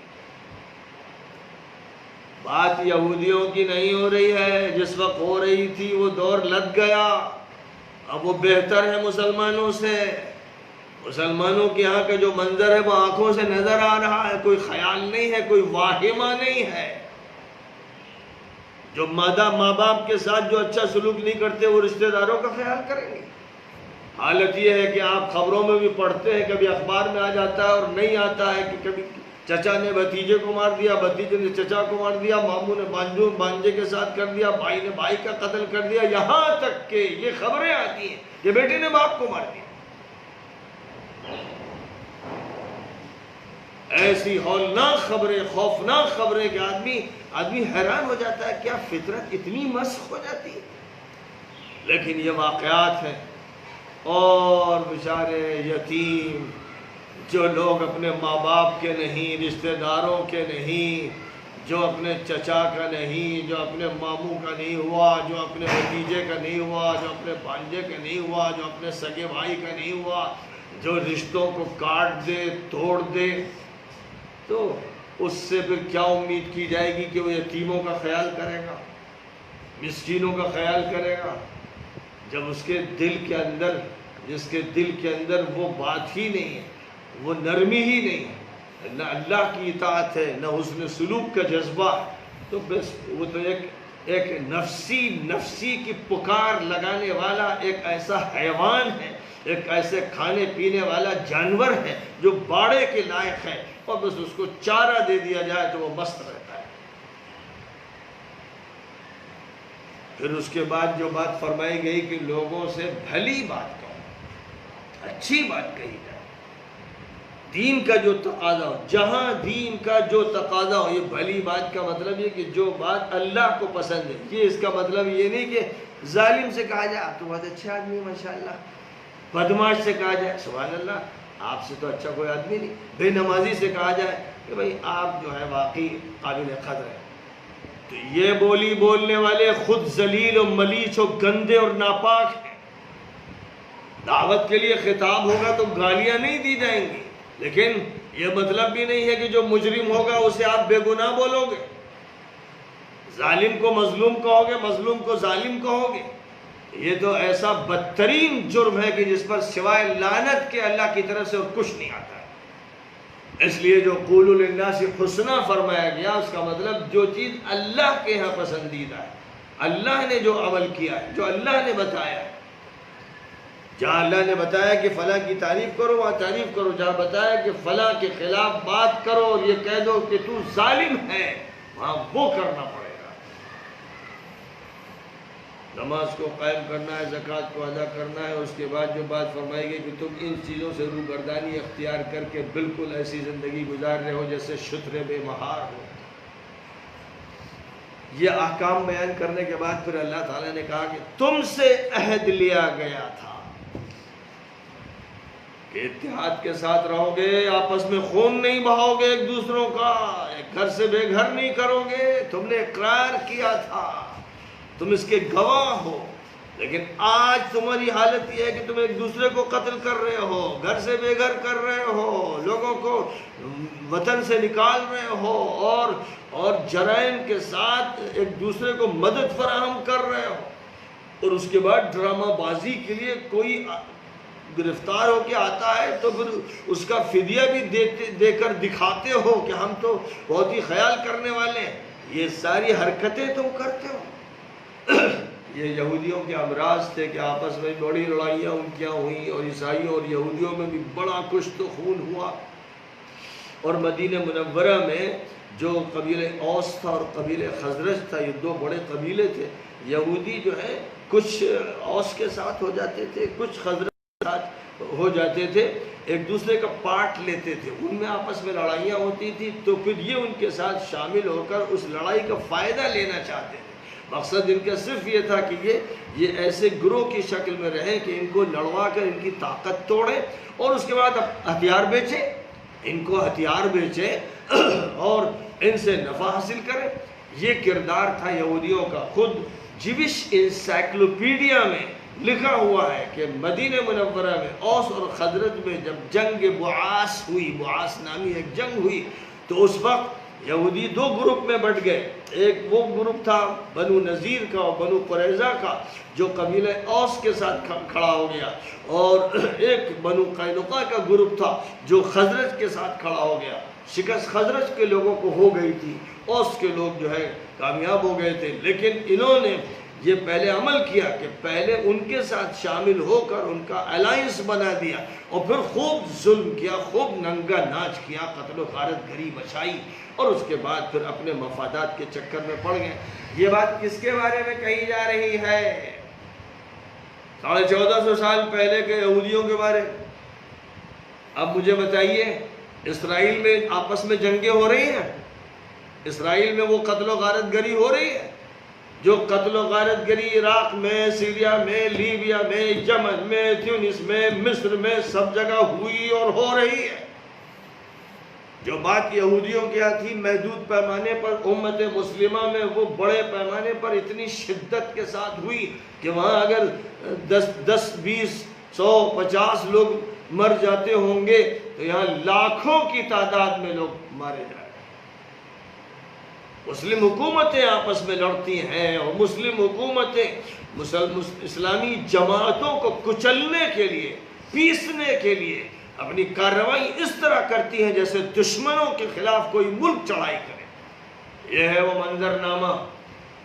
Speaker 2: بات یہودیوں کی نہیں ہو رہی ہے، جس وقت ہو رہی تھی وہ دور لگ گیا، اب وہ بہتر ہے مسلمانوں سے۔ مسلمانوں کے یہاں کا جو منظر ہے وہ آنکھوں سے نظر آ رہا ہے، کوئی خیال نہیں ہے، کوئی واہمہ نہیں ہے۔ جو ماں باپ کے ساتھ جو اچھا سلوک نہیں کرتے وہ رشتہ داروں کا خیال کریں گے۔ حالت یہ ہے کہ آپ خبروں میں بھی پڑھتے ہیں، کبھی اخبار میں آ جاتا ہے اور نہیں آتا ہے کہ کبھی چچا نے بھتیجے کو مار دیا، بھتیجے نے چچا کو مار دیا، ماموں نے بانجے کے ساتھ کر دیا، بھائی نے بھائی کا قتل کر دیا، یہاں تک کہ یہ خبریں آتی ہیں کہ بیٹے نے باپ کو مار دیا۔ ایسی ہولناک خبریں، خوفناک خبریں کہ آدمی حیران ہو جاتا ہے، کیا فطرت اتنی مسخ ہو جاتی ہے؟ لیکن یہ واقعات ہیں۔ اور بیچارے یتیم جو لوگ اپنے ماں باپ کے نہیں، رشتہ داروں کے نہیں، جو اپنے چچا کا نہیں، جو اپنے ماموں کا نہیں ہوا، جو اپنے بھتیجے کا نہیں ہوا، جو اپنے بھانجے کا نہیں ہوا، جو اپنے سگے بھائی کا نہیں ہوا، جو رشتوں کو کاٹ دے، توڑ دے، تو اس سے پھر کیا امید کی جائے گی کہ وہ یتیموں کا خیال کرے گا، مسکینوں کا خیال کرے گا، جب اس کے دل کے اندر، جس کے دل کے اندر وہ بات ہی نہیں ہے، وہ نرمی ہی نہیں ہے، نہ اللہ کی اطاعت ہے، نہ حسن سلوک کا جذبہ، تو بس وہ تو ایک نفسی کی پکار لگانے والا ایک ایسا حیوان ہے، ایک ایسے کھانے پینے والا جانور ہے جو باڑے کے لائق ہے، اور بس اس کو چارہ دے دیا جائے تو وہ مست رہتا ہے۔ پھر اس کے بعد جو بات فرمائی گئی کہ لوگوں سے بھلی بات کہو، اچھی بات کہی جائے، دین کا جو تقاضا ہو، جہاں دین کا جو تقاضا ہو، یہ بھلی بات کا مطلب یہ کہ جو بات اللہ کو پسند ہے، یہ اس کا مطلب یہ نہیں کہ ظالم سے کہا جائے آپ تو بہت اچھے آدمی ہیں ماشاءاللہ، بدماش سے کہا جائے سبحان اللہ آپ سے تو اچھا کوئی آدمی نہیں، بے نمازی سے کہا جائے کہ بھئی آپ جو ہے واقعی قابل قدر ہے، تو یہ بولی بولنے والے خود ذلیل و ملیچ و گندے اور ناپاک ہیں۔ دعوت کے لیے خطاب ہوگا تو گالیاں نہیں دی جائیں گی، لیکن یہ مطلب بھی نہیں ہے کہ جو مجرم ہوگا اسے آپ بے گناہ بولو گے، ظالم کو مظلوم کہو گے، مظلوم کو ظالم کہو گے، یہ تو ایسا بدترین جرم ہے کہ جس پر سوائے لعنت کے اللہ کی طرف سے اور کچھ نہیں آتا ہے۔ اس لیے جو قولوا للناس حسنا فرمایا گیا، اس کا مطلب جو چیز اللہ کے ہاں پسندیدہ ہے، اللہ نے جو عمل کیا ہے، جو اللہ نے بتایا ہے، جہاں اللہ نے بتایا کہ فلاں کی تعریف کرو وہاں تعریف کرو، جہاں بتایا کہ فلاں کے خلاف بات کرو اور یہ کہہ دو کہ تو ظالم ہے، وہاں وہ کرنا پڑے گا۔ نماز کو قائم کرنا ہے، زکوٰۃ کو ادا کرنا ہے، اور اس کے بعد جو بات فرمائی گئی کہ تم ان چیزوں سے روگردانی اختیار کر کے بالکل ایسی زندگی گزار رہے ہو جیسے شتر بے مہار ہو۔ یہ احکام بیان کرنے کے بعد پھر اللہ تعالیٰ نے کہا کہ تم سے عہد لیا گیا تھا کہ اتحاد کے ساتھ رہو گے، آپس میں خون نہیں بہاؤ گے ایک دوسروں کا، ایک گھر سے بے گھر نہیں کرو گے، تم نے اقرار کیا تھا، تم اس کے گواہ ہو، لیکن آج تمہاری حالت یہ ہے کہ تم ایک دوسرے کو قتل کر رہے ہو، گھر سے بے گھر کر رہے ہو، لوگوں کو وطن سے نکال رہے ہو، اور جرائم کے ساتھ ایک دوسرے کو مدد فراہم کر رہے ہو، اور اس کے بعد ڈرامہ بازی کے لیے کوئی گرفتار ہو کے آتا ہے تو پھر اس کا فدیہ بھی دے کر دکھاتے ہو کہ ہم تو بہت ہی خیال کرنے والے ہیں۔ یہ ساری حرکتیں تم کرتے ہو۔ یہ یہودیوں کے امراض تھے کہ آپس میں بڑی لڑائیاں ان کی ہوئیں، اور عیسائیوں اور یہودیوں میں بھی بڑا کچھ تو خون ہوا، اور مدینہ منورہ میں جو قبیلہ اوس تھا اور قبیلہ خزرج تھا، یہ دو بڑے قبیلے تھے، یہودی جو ہے کچھ اوس کے ساتھ ہو جاتے تھے، کچھ خزرج کے ساتھ ہو جاتے تھے، ایک دوسرے کا پارٹ لیتے تھے، ان میں آپس میں لڑائیاں ہوتی تھی، تو پھر یہ ان کے ساتھ شامل ہو کر اس لڑائی کا فائدہ لینا چاہتے تھے۔ مقصد ان کا صرف یہ تھا کہ یہ ایسے گروہ کی شکل میں رہیں کہ ان کو لڑوا کر ان کی طاقت توڑیں، اور اس کے بعد ہتھیار بیچیں، ان کو ہتھیار بیچیں اور ان سے نفع حاصل کریں۔ یہ کردار تھا یہودیوں کا۔ خود جیوش انسائکلوپیڈیا میں لکھا ہوا ہے کہ مدینہ منورہ میں اوس اور خزرج میں جب جنگ بعاث ہوئی، بعاث نامی ایک جنگ ہوئی، تو اس وقت یہودی دو گروپ میں بٹ گئے. ایک وہ گروپ تھا بنو نذیر کا اور بنو قریظہ کا جو قبیلہ اوس کے ساتھ کھڑا ہو گیا, اور ایک بنو قینقاع کا گروپ تھا جو خزرج کے ساتھ کھڑا ہو گیا. شکست خزرج کے لوگوں کو ہو گئی تھی, اوس کے لوگ جو ہے کامیاب ہو گئے تھے. لیکن انہوں نے یہ پہلے عمل کیا کہ پہلے ان کے ساتھ شامل ہو کر ان کا الائنس بنا دیا, اور پھر خوب ظلم کیا, خوب ننگا ناچ کیا, قتل و غارت گری مچائی, اور اس کے بعد پھر اپنے مفادات کے چکر میں پڑ گئے. یہ بات کس کے بارے میں کہی جا رہی ہے؟ 1450 سال پہلے کے یہودیوں کے بارے. اب مجھے بتائیے, اسرائیل میں آپس میں جنگیں ہو رہی ہیں؟ اسرائیل میں وہ قتل و غارت گری ہو رہی ہے جو قتل و غارت گری عراق میں, سیریا میں, لیبیا میں, یمن میں, تیونس میں, مصر میں سب جگہ ہوئی اور ہو رہی ہے. جو بات یہودیوں کی تھی محدود پیمانے پر, امت مسلمہ میں وہ بڑے پیمانے پر اتنی شدت کے ساتھ ہوئی کہ وہاں اگر 10 20 100 50 لوگ مر جاتے ہوں گے تو یہاں لاکھوں کی تعداد میں لوگ مارے جائیں. مسلم حکومتیں آپس میں لڑتی ہیں, اور مسلم حکومتیں اسلامی جماعتوں کو کچلنے کے لیے, پیسنے کے لیے اپنی کارروائی اس طرح کرتی ہیں جیسے دشمنوں کے خلاف کوئی ملک چڑھائی کرے. یہ ہے وہ منظرنامہ.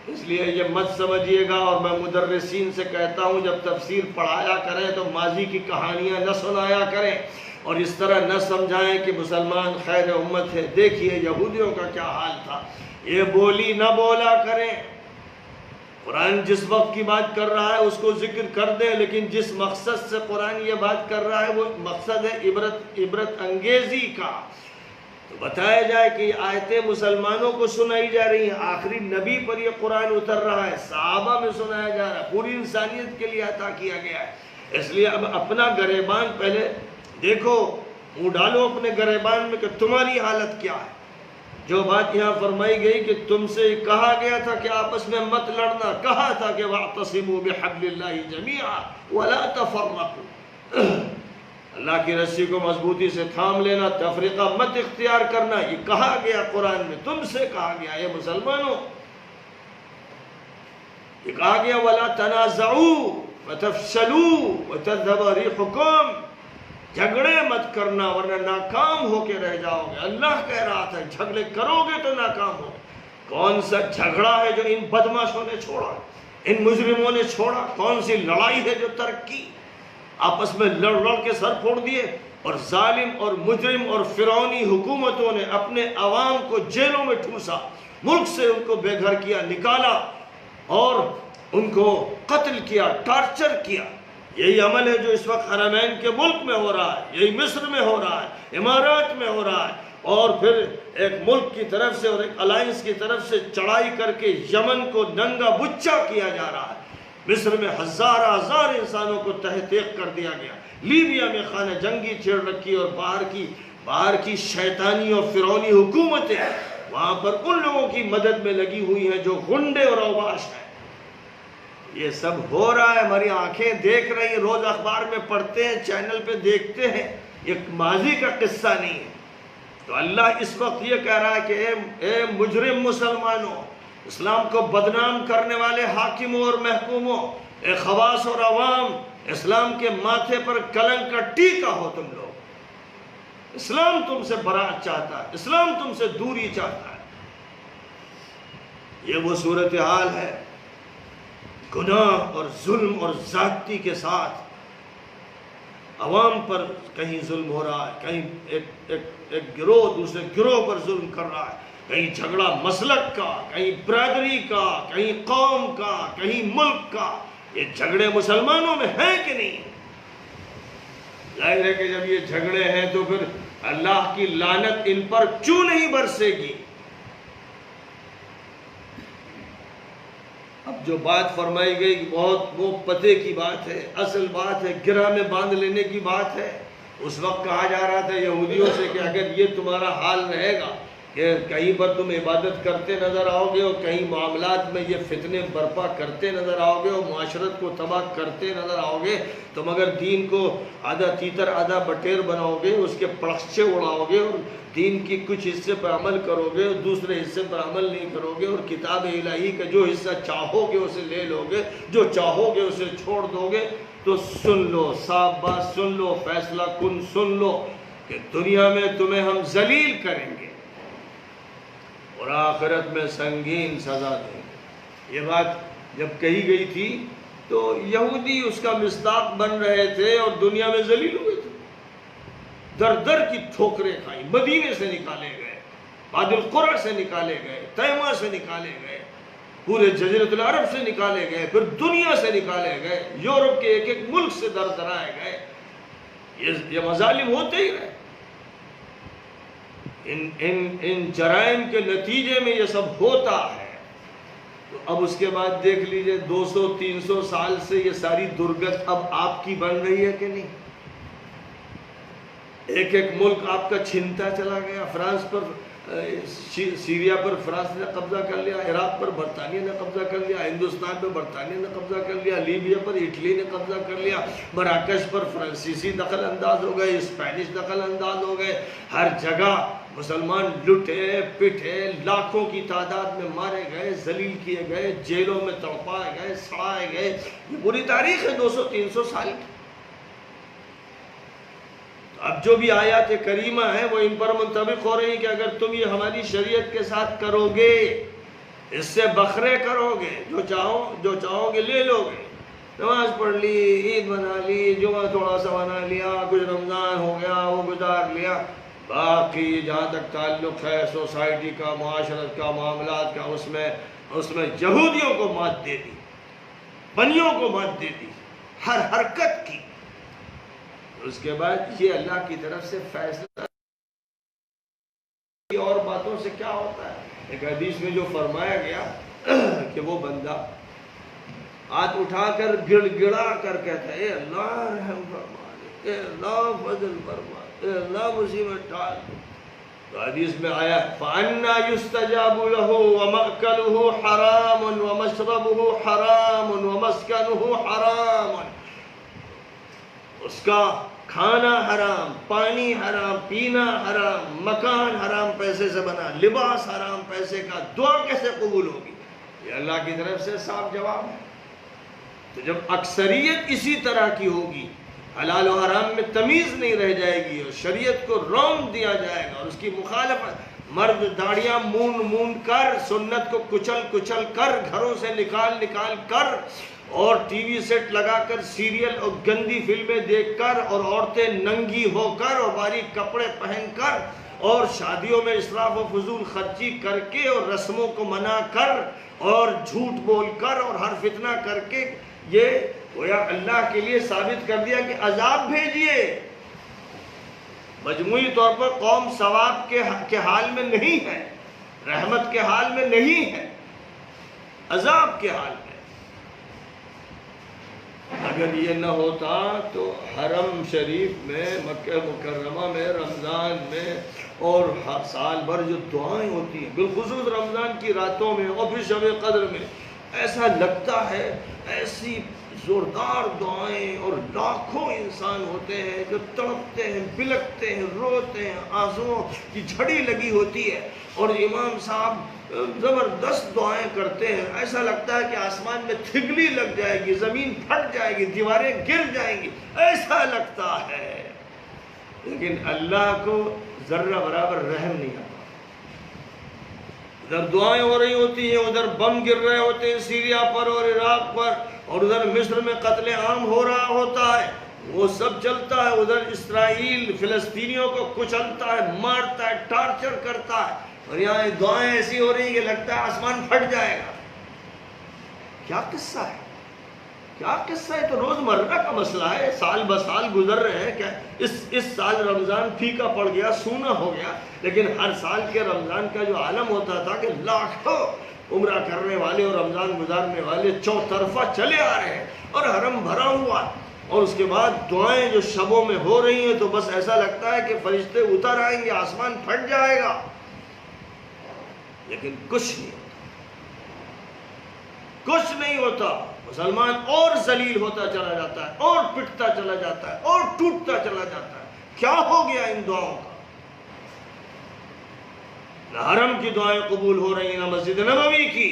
Speaker 2: اس لیے یہ مت سمجھیے گا, اور میں مدرسین سے کہتا ہوں جب تفسیر پڑھایا کریں تو ماضی کی کہانیاں نہ سنایا کریں, اور اس طرح نہ سمجھائیں کہ مسلمان خیر امت ہے. دیکھیے یہودیوں کا کیا حال تھا, یہ بولی نہ بولا کریں. قرآن جس وقت کی بات کر رہا ہے اس کو ذکر کر دیں, لیکن جس مقصد سے قرآن یہ بات کر رہا ہے وہ مقصد ہے عبرت انگیزی کا. تو بتایا جائے کہ یہ آیتیں مسلمانوں کو سنائی جا رہی ہیں, آخری نبی پر یہ قرآن اتر رہا ہے, صحابہ میں سنایا جا رہا ہے, پوری انسانیت کے لیے عطا کیا گیا ہے. اس لیے اب اپنا گریبان پہلے دیکھو, منہ ڈالو اپنے گریبان میں کہ تمہاری حالت کیا ہے. جو بات یہاں فرمائی گئی کہ تم سے کہا گیا تھا کہ آپس میں مت لڑنا, کہا تھا کہ وَاعْتَصِمُوا بِحَبْلِ اللَّهِ جَمِيعًا وَلَا تَفَرَّقُوا, اللہ کی رسی کو مضبوطی سے تھام لینا, تفریقہ مت اختیار کرنا, یہ کہا گیا قرآن میں, تم سے کہا گیا. یہ مسلمانوں, یہ کہا گیا وَلَا تَنَازَعُوا وَتَفْشَلُوا وَتَذْهَبَ رِيحُكُمْ, جھگڑے مت کرنا ورنہ ناکام ہو کے رہ جاؤ گے. اللہ کہہ رہا تھا جھگڑے کرو گے تو ناکام ہو گے. کون سا جھگڑا ہے جو ان بدماشوں نے چھوڑا, ان مجرموں نے چھوڑا؟ کون سی لڑائی ہے جو ترک کی؟ آپس میں لڑ لڑ کے سر پھوڑ دیے, اور ظالم اور مجرم اور فرعونی حکومتوں نے اپنے عوام کو جیلوں میں ٹھوسا, ملک سے ان کو بے گھر کیا, نکالا, اور ان کو قتل کیا, ٹارچر کیا. یہی عمل ہے جو اس وقت حرمین کے ملک میں ہو رہا ہے, یہی مصر میں ہو رہا ہے, امارات میں ہو رہا ہے, اور پھر ایک ملک کی طرف سے اور ایک الائنس کی طرف سے چڑھائی کر کے یمن کو ننگا بچا کیا جا رہا ہے. مصر میں ہزار انسانوں کو تحقیق کر دیا گیا. لیبیا میں خانہ جنگی چھیڑ رکھی, اور باہر کی شیطانی اور فرعونی حکومتیں وہاں پر ان لوگوں کی مدد میں لگی ہوئی ہیں جو غنڈے اور اوباش ہیں. یہ سب ہو رہا ہے, ہماری آنکھیں دیکھ رہی ہیں, روز اخبار میں پڑھتے ہیں, چینل پہ دیکھتے ہیں. یہ ماضی کا قصہ نہیں ہے. تو اللہ اس وقت یہ کہہ رہا ہے کہ اے مجرم مسلمانوں, اسلام کو بدنام کرنے والے حاکموں اور محکوموں, اے خواص اور عوام, اسلام کے ماتھے پر کلنک کا ٹیکا ہو تم لوگ. اسلام تم سے برات چاہتا ہے, اسلام تم سے دوری چاہتا ہے. یہ وہ صورتحال ہے. گناہ اور ظلم اور زیادتی کے ساتھ عوام پر کہیں ظلم ہو رہا ہے, کہیں ایک گروہ دوسرے گروہ پر ظلم کر رہا ہے, کہیں جھگڑا مسلک کا, کہیں برادری کا, کہیں قوم کا, کہیں ملک کا. یہ جھگڑے مسلمانوں میں ہیں کہ نہیں؟ ظاہر ہے کہ جب یہ جھگڑے ہیں تو پھر اللہ کی لعنت ان پر کیوں نہیں برسے گی؟ اب جو بات فرمائی گئی بہت وہ پتے کی بات ہے, اصل بات ہے, گرہ میں باندھ لینے کی بات ہے. اس وقت کہا جا رہا تھا یہودیوں سے کہ اگر یہ تمہارا حال رہے گا, کہ کہیں پر تم عبادت کرتے نظر آؤ گے اور کہیں معاملات میں یہ فتنے برپا کرتے نظر آؤ گے اور معاشرت کو تباہ کرتے نظر آؤ گے، تم اگر دین کو آدھا تیتر آدھا بٹیر بناؤ گے، اس کے پرخچے اڑاؤ گے اور دین کی کچھ حصے پر عمل کرو گے اور دوسرے حصے پر عمل نہیں کرو گے، اور کتاب الہی کا جو حصہ چاہو گے اسے لے لو گے، جو چاہو گے اسے چھوڑ دو گے، تو سن لو، صاف بات سن لو، فیصلہ کن سن لو کہ دنیا میں تمہیں ہم ذلیل کریں گے اور آخرت میں سنگین سزا دیں گے۔ یہ بات جب کہی گئی تھی تو یہودی اس کا مصداق بن رہے تھے اور دنیا میں ذلیل ہوئے تھے، در در کی ٹھوکریں کھائیں، مدینے سے نکالے گئے، وادی القرى سے نکالے گئے، تیمہ سے نکالے گئے، پورے جزیرۃ العرب سے نکالے گئے، پھر دنیا سے نکالے گئے، یورپ کے ایک ایک ملک سے در درائے گئے۔ یہ مظالم ہوتے ہی رہے۔ ان جرائم کے نتیجے میں یہ سب ہوتا ہے۔ تو اب اس کے بعد دیکھ لیجئے 200-300 سال سے یہ ساری درگت اب آپ کی بن رہی ہے کہ نہیں؟ ایک ایک ملک آپ کا چھنتا چلا گیا۔ فرانس پر، سیریا پر فرانس نے قبضہ کر لیا، عراق پر برطانیہ نے قبضہ کر لیا، ہندوستان پر برطانیہ نے قبضہ کر لیا، لیبیا پر اٹلی نے قبضہ کر لیا، مراکش پر فرانسیسی دخل انداز ہو گئے، اسپینش دخل انداز ہو گئے۔ ہر جگہ مسلمان لٹے پٹے، لاکھوں کی تعداد میں مارے گئے، ذلیل کیے گئے، جیلوں میں تڑپائے گئے، سڑائے گئے۔ یہ پوری تاریخ ہے 200-300 سال کی۔ اب جو بھی آیات کریمہ ہیں وہ ان پر منطبق ہو رہی ہیں کہ اگر تم یہ ہماری شریعت کے ساتھ کرو گے، اس سے بکھرے کرو گے، جو چاہو گے لے لو گے، نماز پڑھ لی، عید منا لی، جمعہ تھوڑا سا منا لیا، کچھ رمضان ہو گیا وہ گزار لیا، باقی جہاں تک تعلق ہے سوسائٹی کا، معاشرت کا، معاملات کا، اس میں یہودیوں کو مات دے دی، بنیوں کو مات دے دی، ہر حرکت کی۔ اس کے بعد یہ اللہ کی طرف سے فیصلہ۔ اور باتوں سے کیا ہوتا ہے؟ ایک حدیث میں جو فرمایا گیا کہ وہ بندہ ہاتھ اٹھا کر گڑ گڑا کر کہتا ہے، اے اللہ رحم فرما دے، اے اللہ فضل فرما دے، اے اللہ مصیبت ٹال دے۔ تو حدیث میں آیا فَأَنَّا يُسْتَجَابُ لَهُ وَمَأْكَلُهُ حَرَامٌ وَمَشْرَبُهُ حَرَامٌ وَمَسْكَنُهُ حَرَامٌ۔ اس کا کھانا حرام، پانی حرام، پینا حرام، مکان حرام پیسے سے بنا، لباس حرام پیسے کا، دعا کیسے قبول ہوگی؟ یہ اللہ کی طرف سے صاف جواب ہے۔ تو جب اکثریت اسی طرح کی ہوگی، حلال و حرام میں تمیز نہیں رہ جائے گی اور شریعت کو رونق دیا جائے گا اور اس کی مخالفت، مرد داڑیاں مونڈ کر، سنت کو کچل کچل کر، گھروں سے نکال کر اور ٹی وی سیٹ لگا کر سیریل اور گندی فلمیں دیکھ کر اور عورتیں ننگی ہو کر اور باریک کپڑے پہن کر اور شادیوں میں اسراف و فضول خرچی کر کے اور رسموں کو منع کر اور جھوٹ بول کر اور ہر فتنہ کر کے یہ گویا اللہ کے لیے ثابت کر دیا کہ عذاب بھیجیے۔ مجموعی طور پر قوم ثواب کے حال میں نہیں ہے، رحمت کے حال میں نہیں ہے، عذاب کے حال میں۔ اگر یہ نہ ہوتا تو حرم شریف میں، مکہ مکرمہ میں، رمضان میں اور سال بھر جو دعائیں ہوتی ہیں، بالخصوص رمضان کی راتوں میں اور پھر شب قدر میں، ایسا لگتا ہے ایسی زوردار دعائیں، اور لاکھوں انسان ہوتے ہیں جو تڑپتے ہیں، بلکتے ہیں، روتے ہیں، آنسوؤں کی جھڑی لگی ہوتی ہے اور امام صاحب زبردست دعائیں کرتے ہیں، ایسا لگتا ہے کہ آسمان میں تھگلی لگ جائے گی، زمین پھٹ جائے گی، دیواریں گر جائیں گی، ایسا لگتا ہے، لیکن اللہ کو ذرہ برابر رحم نہیں آتا۔ ادھر دعائیں ہو رہی ہوتی ہیں، ادھر بم گر رہے ہوتے ہیں سیریا پر اور عراق پر، اور ادھر مصر میں قتل عام ہو رہا ہوتا ہے، وہ سب چلتا ہے، ادھر اسرائیل فلسطینیوں کو کچلتا ہے، مارتا ہے، ٹارچر کرتا ہے، اور یہاں دعائیں ایسی ہو رہی ہیں کہ لگتا ہے آسمان پھٹ جائے گا۔ کیا قصہ ہے، کیا قصہ ہے؟ تو روزمرہ کا مسئلہ ہے، سال بسال گزر رہے ہیں۔ کیا اس سال رمضان پھیکا پڑ گیا، سونا ہو گیا، لیکن ہر سال کے رمضان کا جو عالم ہوتا تھا کہ لاکھوں عمرہ کرنے والے اور رمضان گزارنے والے چوطرفہ چلے آ رہے ہیں اور حرم بھرا ہوا، اور اس کے بعد دعائیں جو شبوں میں ہو رہی ہیں تو بس ایسا لگتا ہے کہ فرشتے اتر آئیں گے، آسمان پھٹ جائے گا۔ لیکن کچھ نہیں ہوتا، کچھ نہیں ہوتا۔ مسلمان اور ذلیل ہوتا چلا جاتا ہے، اور پٹتا چلا جاتا ہے، اور ٹوٹتا چلا جاتا ہے۔ کیا ہو گیا ان دعاؤں کا؟ نہ حرم کی دعائیں قبول ہو رہی ہیں، نہ مسجد نبوی کی،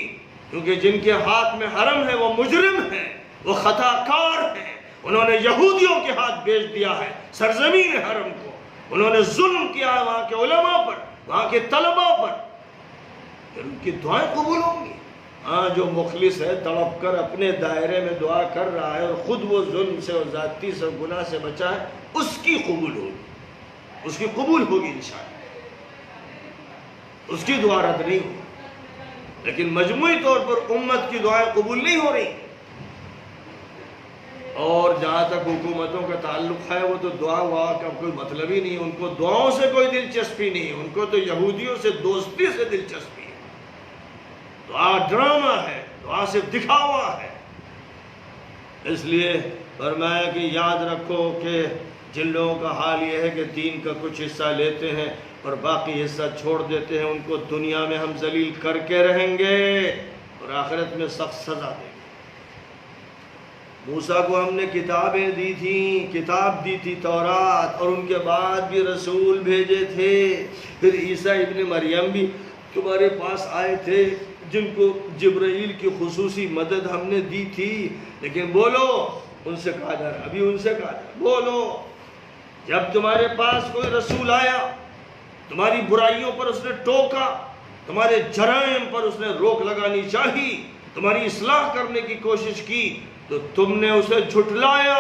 Speaker 2: کیونکہ جن کے ہاتھ میں حرم ہے وہ مجرم ہیں، وہ خطا کار ہیں۔ انہوں نے یہودیوں کے ہاتھ بیچ دیا ہے سرزمین حرم کو، انہوں نے ظلم کیا ہے وہاں کے علماء پر، وہاں کے طلباء پر، پھر ان کی دعائیں قبول ہوں گی؟ ہاں، جو مخلص ہے تڑپ کر اپنے دائرے میں دعا کر رہا ہے اور خود وہ ظلم سے اور زیادتی سے گناہ سے بچا ہے، اس کی قبول ہوگی، اس کی قبول ہوگی انشاءاللہ، اس کی دعا رد نہیں ہوگی۔ لیکن مجموعی طور پر امت کی دعائیں قبول نہیں ہو رہی۔ اور جہاں تک حکومتوں کا تعلق ہے، وہ تو دعا کا کوئی مطلب ہی نہیں، ان کو دعاؤں سے کوئی دلچسپی نہیں، ان کو تو یہودیوں سے دوستی سے دلچسپی ہے۔ دعا ڈرامہ ہے، دعا صرف دکھاوا ہے۔ اس لیے فرمایا کہ یاد رکھو کہ جن لوگوں کا حال یہ ہے کہ دین کا کچھ حصہ لیتے ہیں اور باقی حصہ چھوڑ دیتے ہیں، ان کو دنیا میں ہم ذلیل کر کے رہیں گے اور آخرت میں سخت سزا دیں گے۔ موسیٰ کو ہم نے کتابیں دی تھیں، کتاب دی تھی تورات، اور ان کے بعد بھی رسول بھیجے تھے۔ پھر عیسیٰ ابن مریم بھی تمہارے پاس آئے تھے، جن کو جبرائیل کی خصوصی مدد ہم نے دی تھی، لیکن بولو، ان سے کہا جا رہا ہے، ابھی ان سے کہا جا رہا ہے، بولو، جب تمہارے پاس کوئی رسول آیا، تمہاری برائیوں پر اس نے ٹوکا، تمہارے جرائم پر اس نے روک لگانی چاہی، تمہاری اصلاح کرنے کی کوشش کی، تو تم نے اسے جھٹلایا،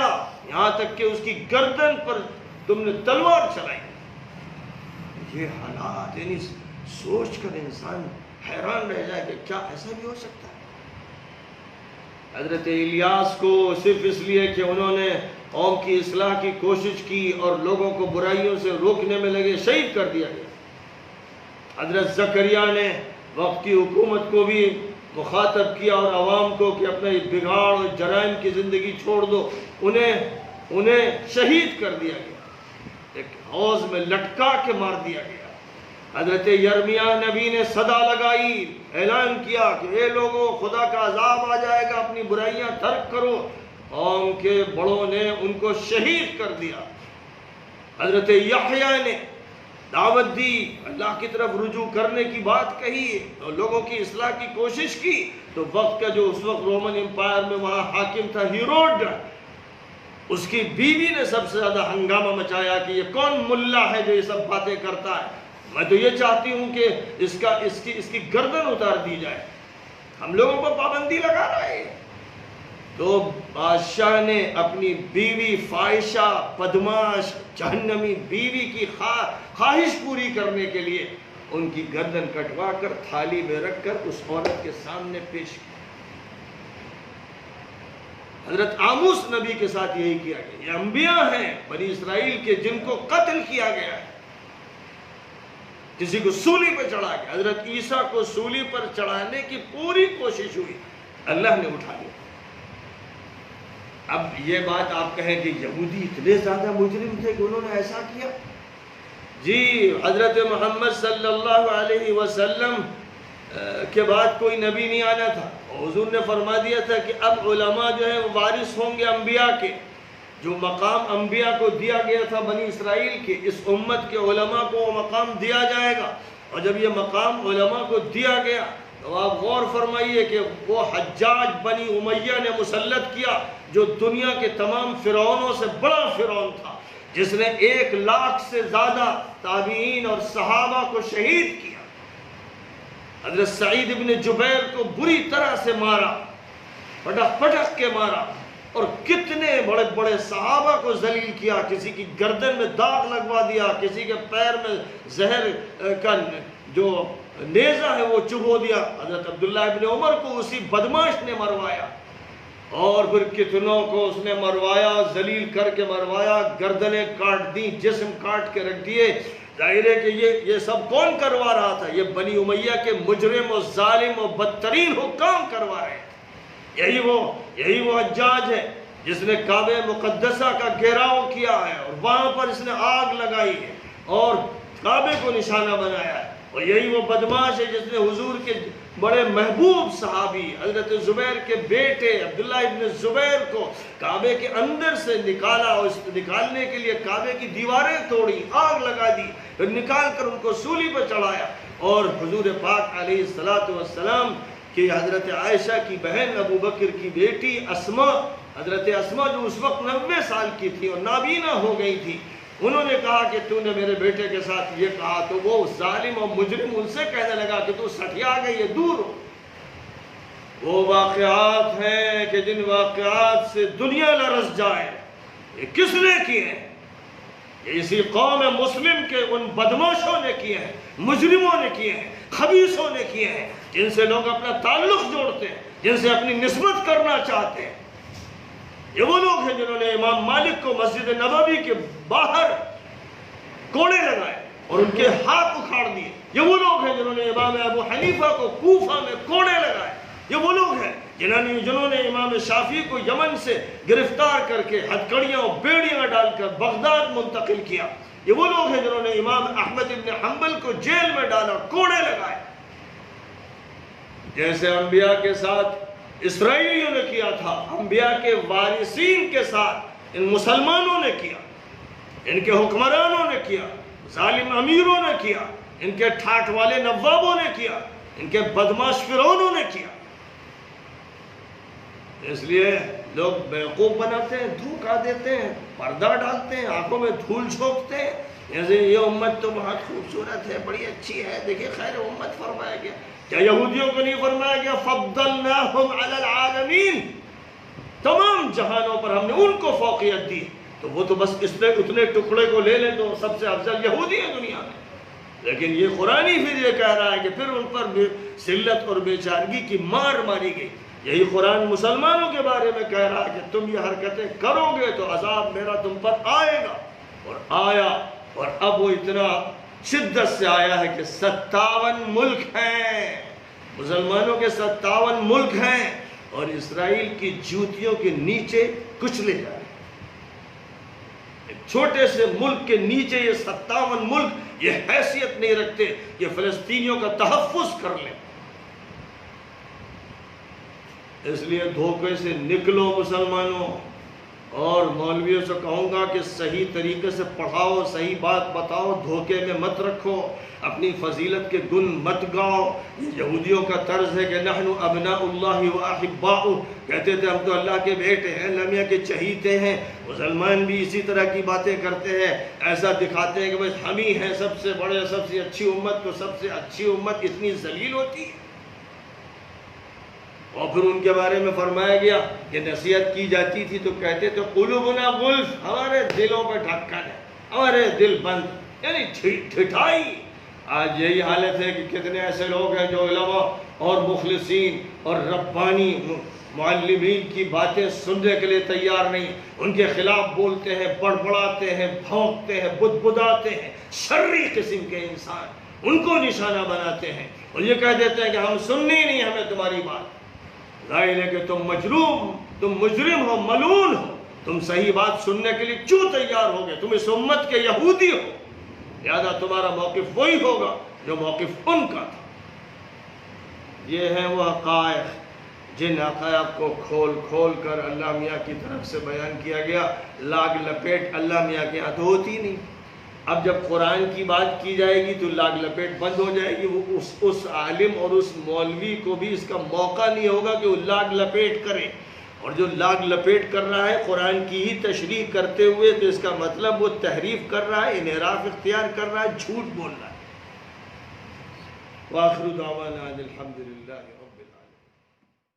Speaker 2: یہاں تک کہ اس کی گردن پر تم نے تلوار چلائی۔ یہ حالات، یعنی سوچ کر انسان حیران رہ جائے کہ کیا ایسا بھی ہو سکتا ہے؟ حضرت الیاس کو صرف اس لیے کہ انہوں نے قوم کی اصلاح کی کوشش کی اور لوگوں کو برائیوں سے روکنے میں لگے، شہید کر دیا گیا۔ حضرت زکریا نے وقت کی حکومت کو بھی مخاطب کیا اور عوام کو کہ اپنے بگاڑ اور جرائم کی زندگی چھوڑ دو، انہیں شہید کر دیا گیا، ایک حوض میں لٹکا کے مار دیا گیا۔ حضرت یرمیاہ نبی نے صدا لگائی، اعلان کیا کہ اے لوگوں، خدا کا عذاب آ جائے گا، اپنی برائیاں ترک کرو۔ قوم کے بڑوں نے ان کو شہید کر دیا۔ حضرت یحییٰ نے دعوت دی، اللہ کی طرف رجوع کرنے کی بات کہی اور لوگوں کی اصلاح کی کوشش کی، تو وقت کا جو اس وقت رومن امپائر میں وہاں حاکم تھا ہیروڈ، اس کی بیوی نے سب سے زیادہ ہنگامہ مچایا کہ یہ کون ملا ہے جو یہ سب باتیں کرتا ہے، میں تو یہ چاہتی ہوں کہ اس کی گردن اتار دی جائے، ہم لوگوں کو پابندی لگا رہا ہے۔ تو بادشاہ نے اپنی بیوی فاحشہ، بدماش، جہنمی بیوی کی خواہش پوری کرنے کے لیے ان کی گردن کٹوا کر تھالی میں رکھ کر اس عورت کے سامنے پیش کی۔ حضرت آموس نبی کے ساتھ یہی کیا گیا۔ یہ انبیاء ہیں بنی اسرائیل کے جن کو قتل کیا گیا ہے، کسی کو سولی پر چڑھا گیا۔ حضرت عیسیٰ کو سولی پر چڑھانے کی پوری کوشش ہوئی، اللہ نے اٹھا لیا۔ اب یہ بات آپ کہیں کہ یہودی اتنے زیادہ مجرم تھے کہ انہوں نے ایسا کیا؟ جی، حضرت محمد صلی اللہ علیہ وسلم کے بعد کوئی نبی نہیں آنا تھا، حضور نے فرما دیا تھا کہ اب علماء جو ہیں وہ وارث ہوں گے انبیاء کے۔ جو مقام انبیاء کو دیا گیا تھا بنی اسرائیل کے، اس امت کے علماء کو وہ مقام دیا جائے گا۔ اور جب یہ مقام علماء کو دیا گیا تو آپ غور فرمائیے کہ وہ حجاج بنی امیہ نے مسلط کیا، جو دنیا کے تمام فرعونوں سے بڑا فرعون تھا، جس نے 1 لاکھ سے زیادہ تابعین اور صحابہ کو شہید کیا۔ حضرت سعید ابن جبیر کو بری طرح سے مارا، پٹک پٹک کے مارا، اور کتنے بڑے بڑے صحابہ کو ذلیل کیا، کسی کی گردن میں داغ لگوا دیا، کسی کے پیر میں زہر کا جو نیزہ ہے وہ چبھو دیا۔ حضرت عبداللہ ابن عمر کو اسی بدماش نے مروایا، اور پھر کتنوں کو اس نے مروایا، ذلیل کر کے مروایا، گردنیں کاٹ دی، جسم کاٹ کے رکھ دیے۔ ظاہر ہے کہ یہ سب کون کروا رہا تھا؟ یہ بنی امیہ کے مجرم و ظالم و بدترین حکام کروا رہے تھے۔ یہی وہ حجاج ہے جس نے کعبہ مقدسہ کا گھیراؤ کیا ہے، اور وہاں پر اس نے آگ لگائی ہے اور کعبے کو نشانہ بنایا ہے، اور یہی وہ بدماش ہے جس نے حضور کے بڑے محبوب صحابی حضرت زبیر کے بیٹے عبداللہ ابن زبیر کو کعبے کے اندر سے نکالا، اور اس نکالنے کے لیے کعبے کی دیواریں توڑی، آگ لگا دی، پھر نکال کر ان کو سولی پر چڑھایا، اور حضور پاک علیہ السلام کہ حضرت عائشہ کی بہن ابو بکر کی بیٹی اسما، حضرت اسما جو اس وقت 90 سال کی تھی اور نابینا ہو گئی تھی، انہوں نے کہا کہ تو نے میرے بیٹے کے ساتھ یہ کہا، تو وہ ظالم اور مجرم ان سے کہنے لگا کہ تو سٹیا گئی ہے، دور ہو۔ وہ واقعات ہیں کہ جن واقعات سے دنیا لرز جائے، یہ کس نے کیے ہیں؟ یہ اسی قوم مسلم کے ان بدماشوں نے کیے ہیں، مجرموں نے کیے ہیں، خبیثوں نے کیے ہیں، جن سے لوگ اپنا تعلق جوڑتے ہیں، جن سے اپنی نسبت کرنا چاہتے ہیں۔ یہ وہ لوگ ہیں جنہوں نے امام مالک کو مسجد نبوی کے باہر کوڑے لگائے اور ان کے ہاتھ اکھاڑ دیے۔ یہ وہ لوگ ہیں جنہوں نے امام ابو حنیفہ کو کوفہ میں کوڑے لگائے۔ یہ وہ لوگ ہیں جنہوں نے امام شافعی کو یمن سے گرفتار کر کے ہتھکڑیاں اور بیڑیاں ڈال کر بغداد منتقل کیا۔ یہ وہ لوگ ہیں جنہوں نے امام احمد ابن حنبل کو جیل میں ڈالا، کوڑے لگائے۔ جیسے انبیاء کے ساتھ اسرائیلیوں نے کیا تھا، انبیاء کے وارثین کے ساتھ ان مسلمانوں نے کیا، ان کے حکمرانوں نے کیا، ظالم امیروں نے کیا، ان کے ٹھاٹ والے نوابوں نے کیا، ان کے بدماش فرعونوں نے کیا۔ اس لیے لوگ بیوقوف بناتے ہیں، دھوکہ دیتے ہیں، پردہ ڈالتے ہیں، آنکھوں میں دھول جھونکتے ہیں، جیسے یہ امت تو بہت خوبصورت ہے، بڑی اچھی ہے، دیکھیں خیر امت فرمایا گیا۔ کیا یہودیوں کو نہیں فرمایا گیا فضلناہم علی العالمین؟ تمام جہانوں پر ہم نے ان کو فوقیت دی، تو وہ تو بس اتنے ٹکڑے کو لے لیں تو سب سے افضل یہودی ہے دنیا میں۔ لیکن یہ قرآن ہی پھر یہ کہہ رہا ہے کہ پھر ان پر ذلت اور بیچارگی کی مار ماری گئی۔ یہی قرآن مسلمانوں کے بارے میں کہہ رہا ہے کہ تم یہ حرکتیں کرو گے تو عذاب میرا تم پر آئے گا، اور آیا، اور اب وہ اتنا شدت سے آیا ہے کہ 57 ملک ہیں، مسلمانوں کے 57 ملک ہیں، اور اسرائیل کی جوتیوں کے نیچے کچلے جا رہے ہیں۔ ایک چھوٹے سے ملک کے نیچے یہ 57 ملک یہ حیثیت نہیں رکھتے کہ فلسطینیوں کا تحفظ کر لیں۔ اس لیے دھوکے سے نکلو مسلمانوں، اور مولویوں سے کہوں گا کہ صحیح طریقے سے پڑھاؤ، صحیح بات بتاؤ، دھوکے میں مت رکھو، اپنی فضیلت کے گن مت گاؤ۔ یہ یہودیوں کا طرز ہے کہ نحن ابناء اللہ و احباؤہ، کہتے تھے ہم تو اللہ کے بیٹے ہیں، لمیہ کے چہیتے ہیں۔ مسلمان بھی اسی طرح کی باتیں کرتے ہیں، ایسا دکھاتے ہیں کہ بس ہم ہی ہیں سب سے بڑے، سب سے اچھی امت، تو سب سے اچھی امت اتنی ذلیل ہوتی ہے۔ اور پھر ان کے بارے میں فرمایا گیا کہ نصیحت کی جاتی تھی تو کہتے تھے قلوبنا غلف، ہمارے دلوں پہ ڈھکن ہے، ہمارے دل بند، یعنی ٹھٹائی۔ آج یہی حالت ہے کہ کتنے ایسے لوگ ہیں جو علماء اور مخلصین اور ربانی معلمین کی باتیں سننے کے لیے تیار نہیں، ان کے خلاف بولتے ہیں، بڑبڑاتے ہیں، بھونکتے ہیں، بدبداتے ہیں، شرری قسم کے انسان ان کو نشانہ بناتے ہیں، اور یہ کہہ دیتے ہیں کہ ہم سننی نہیں ہمیں تمہاری بات۔ ظاہر ہے کہ تم مجرم ہو، ملعون ہو، تم صحیح بات سننے کے لیے کیوں تیار ہو گئے؟ تم اس امت کے یہودی ہو، لہذا تمہارا موقف وہی ہوگا جو موقف ان کا تھا۔ یہ ہیں وہ حقائق جن حقائق کو کھول کھول کر اللہ میاں کی طرف سے بیان کیا گیا۔ لاگ لپیٹ اللہ میاں کے ہاتھ ہوتی نہیں۔ اب جب قرآن کی بات کی جائے گی تو لاگ لپیٹ بند ہو جائے گی، وہ اس عالم اور اس مولوی کو بھی اس کا موقع نہیں ہوگا کہ وہ لاگ لپیٹ کرے، اور جو لاگ لپیٹ کر رہا ہے قرآن کی ہی تشریح کرتے ہوئے تو اس کا مطلب وہ تحریف کر رہا ہے، انحراف اختیار کر رہا ہے، جھوٹ بول رہا ہے۔ وآخر دعوانا الحمدللہ۔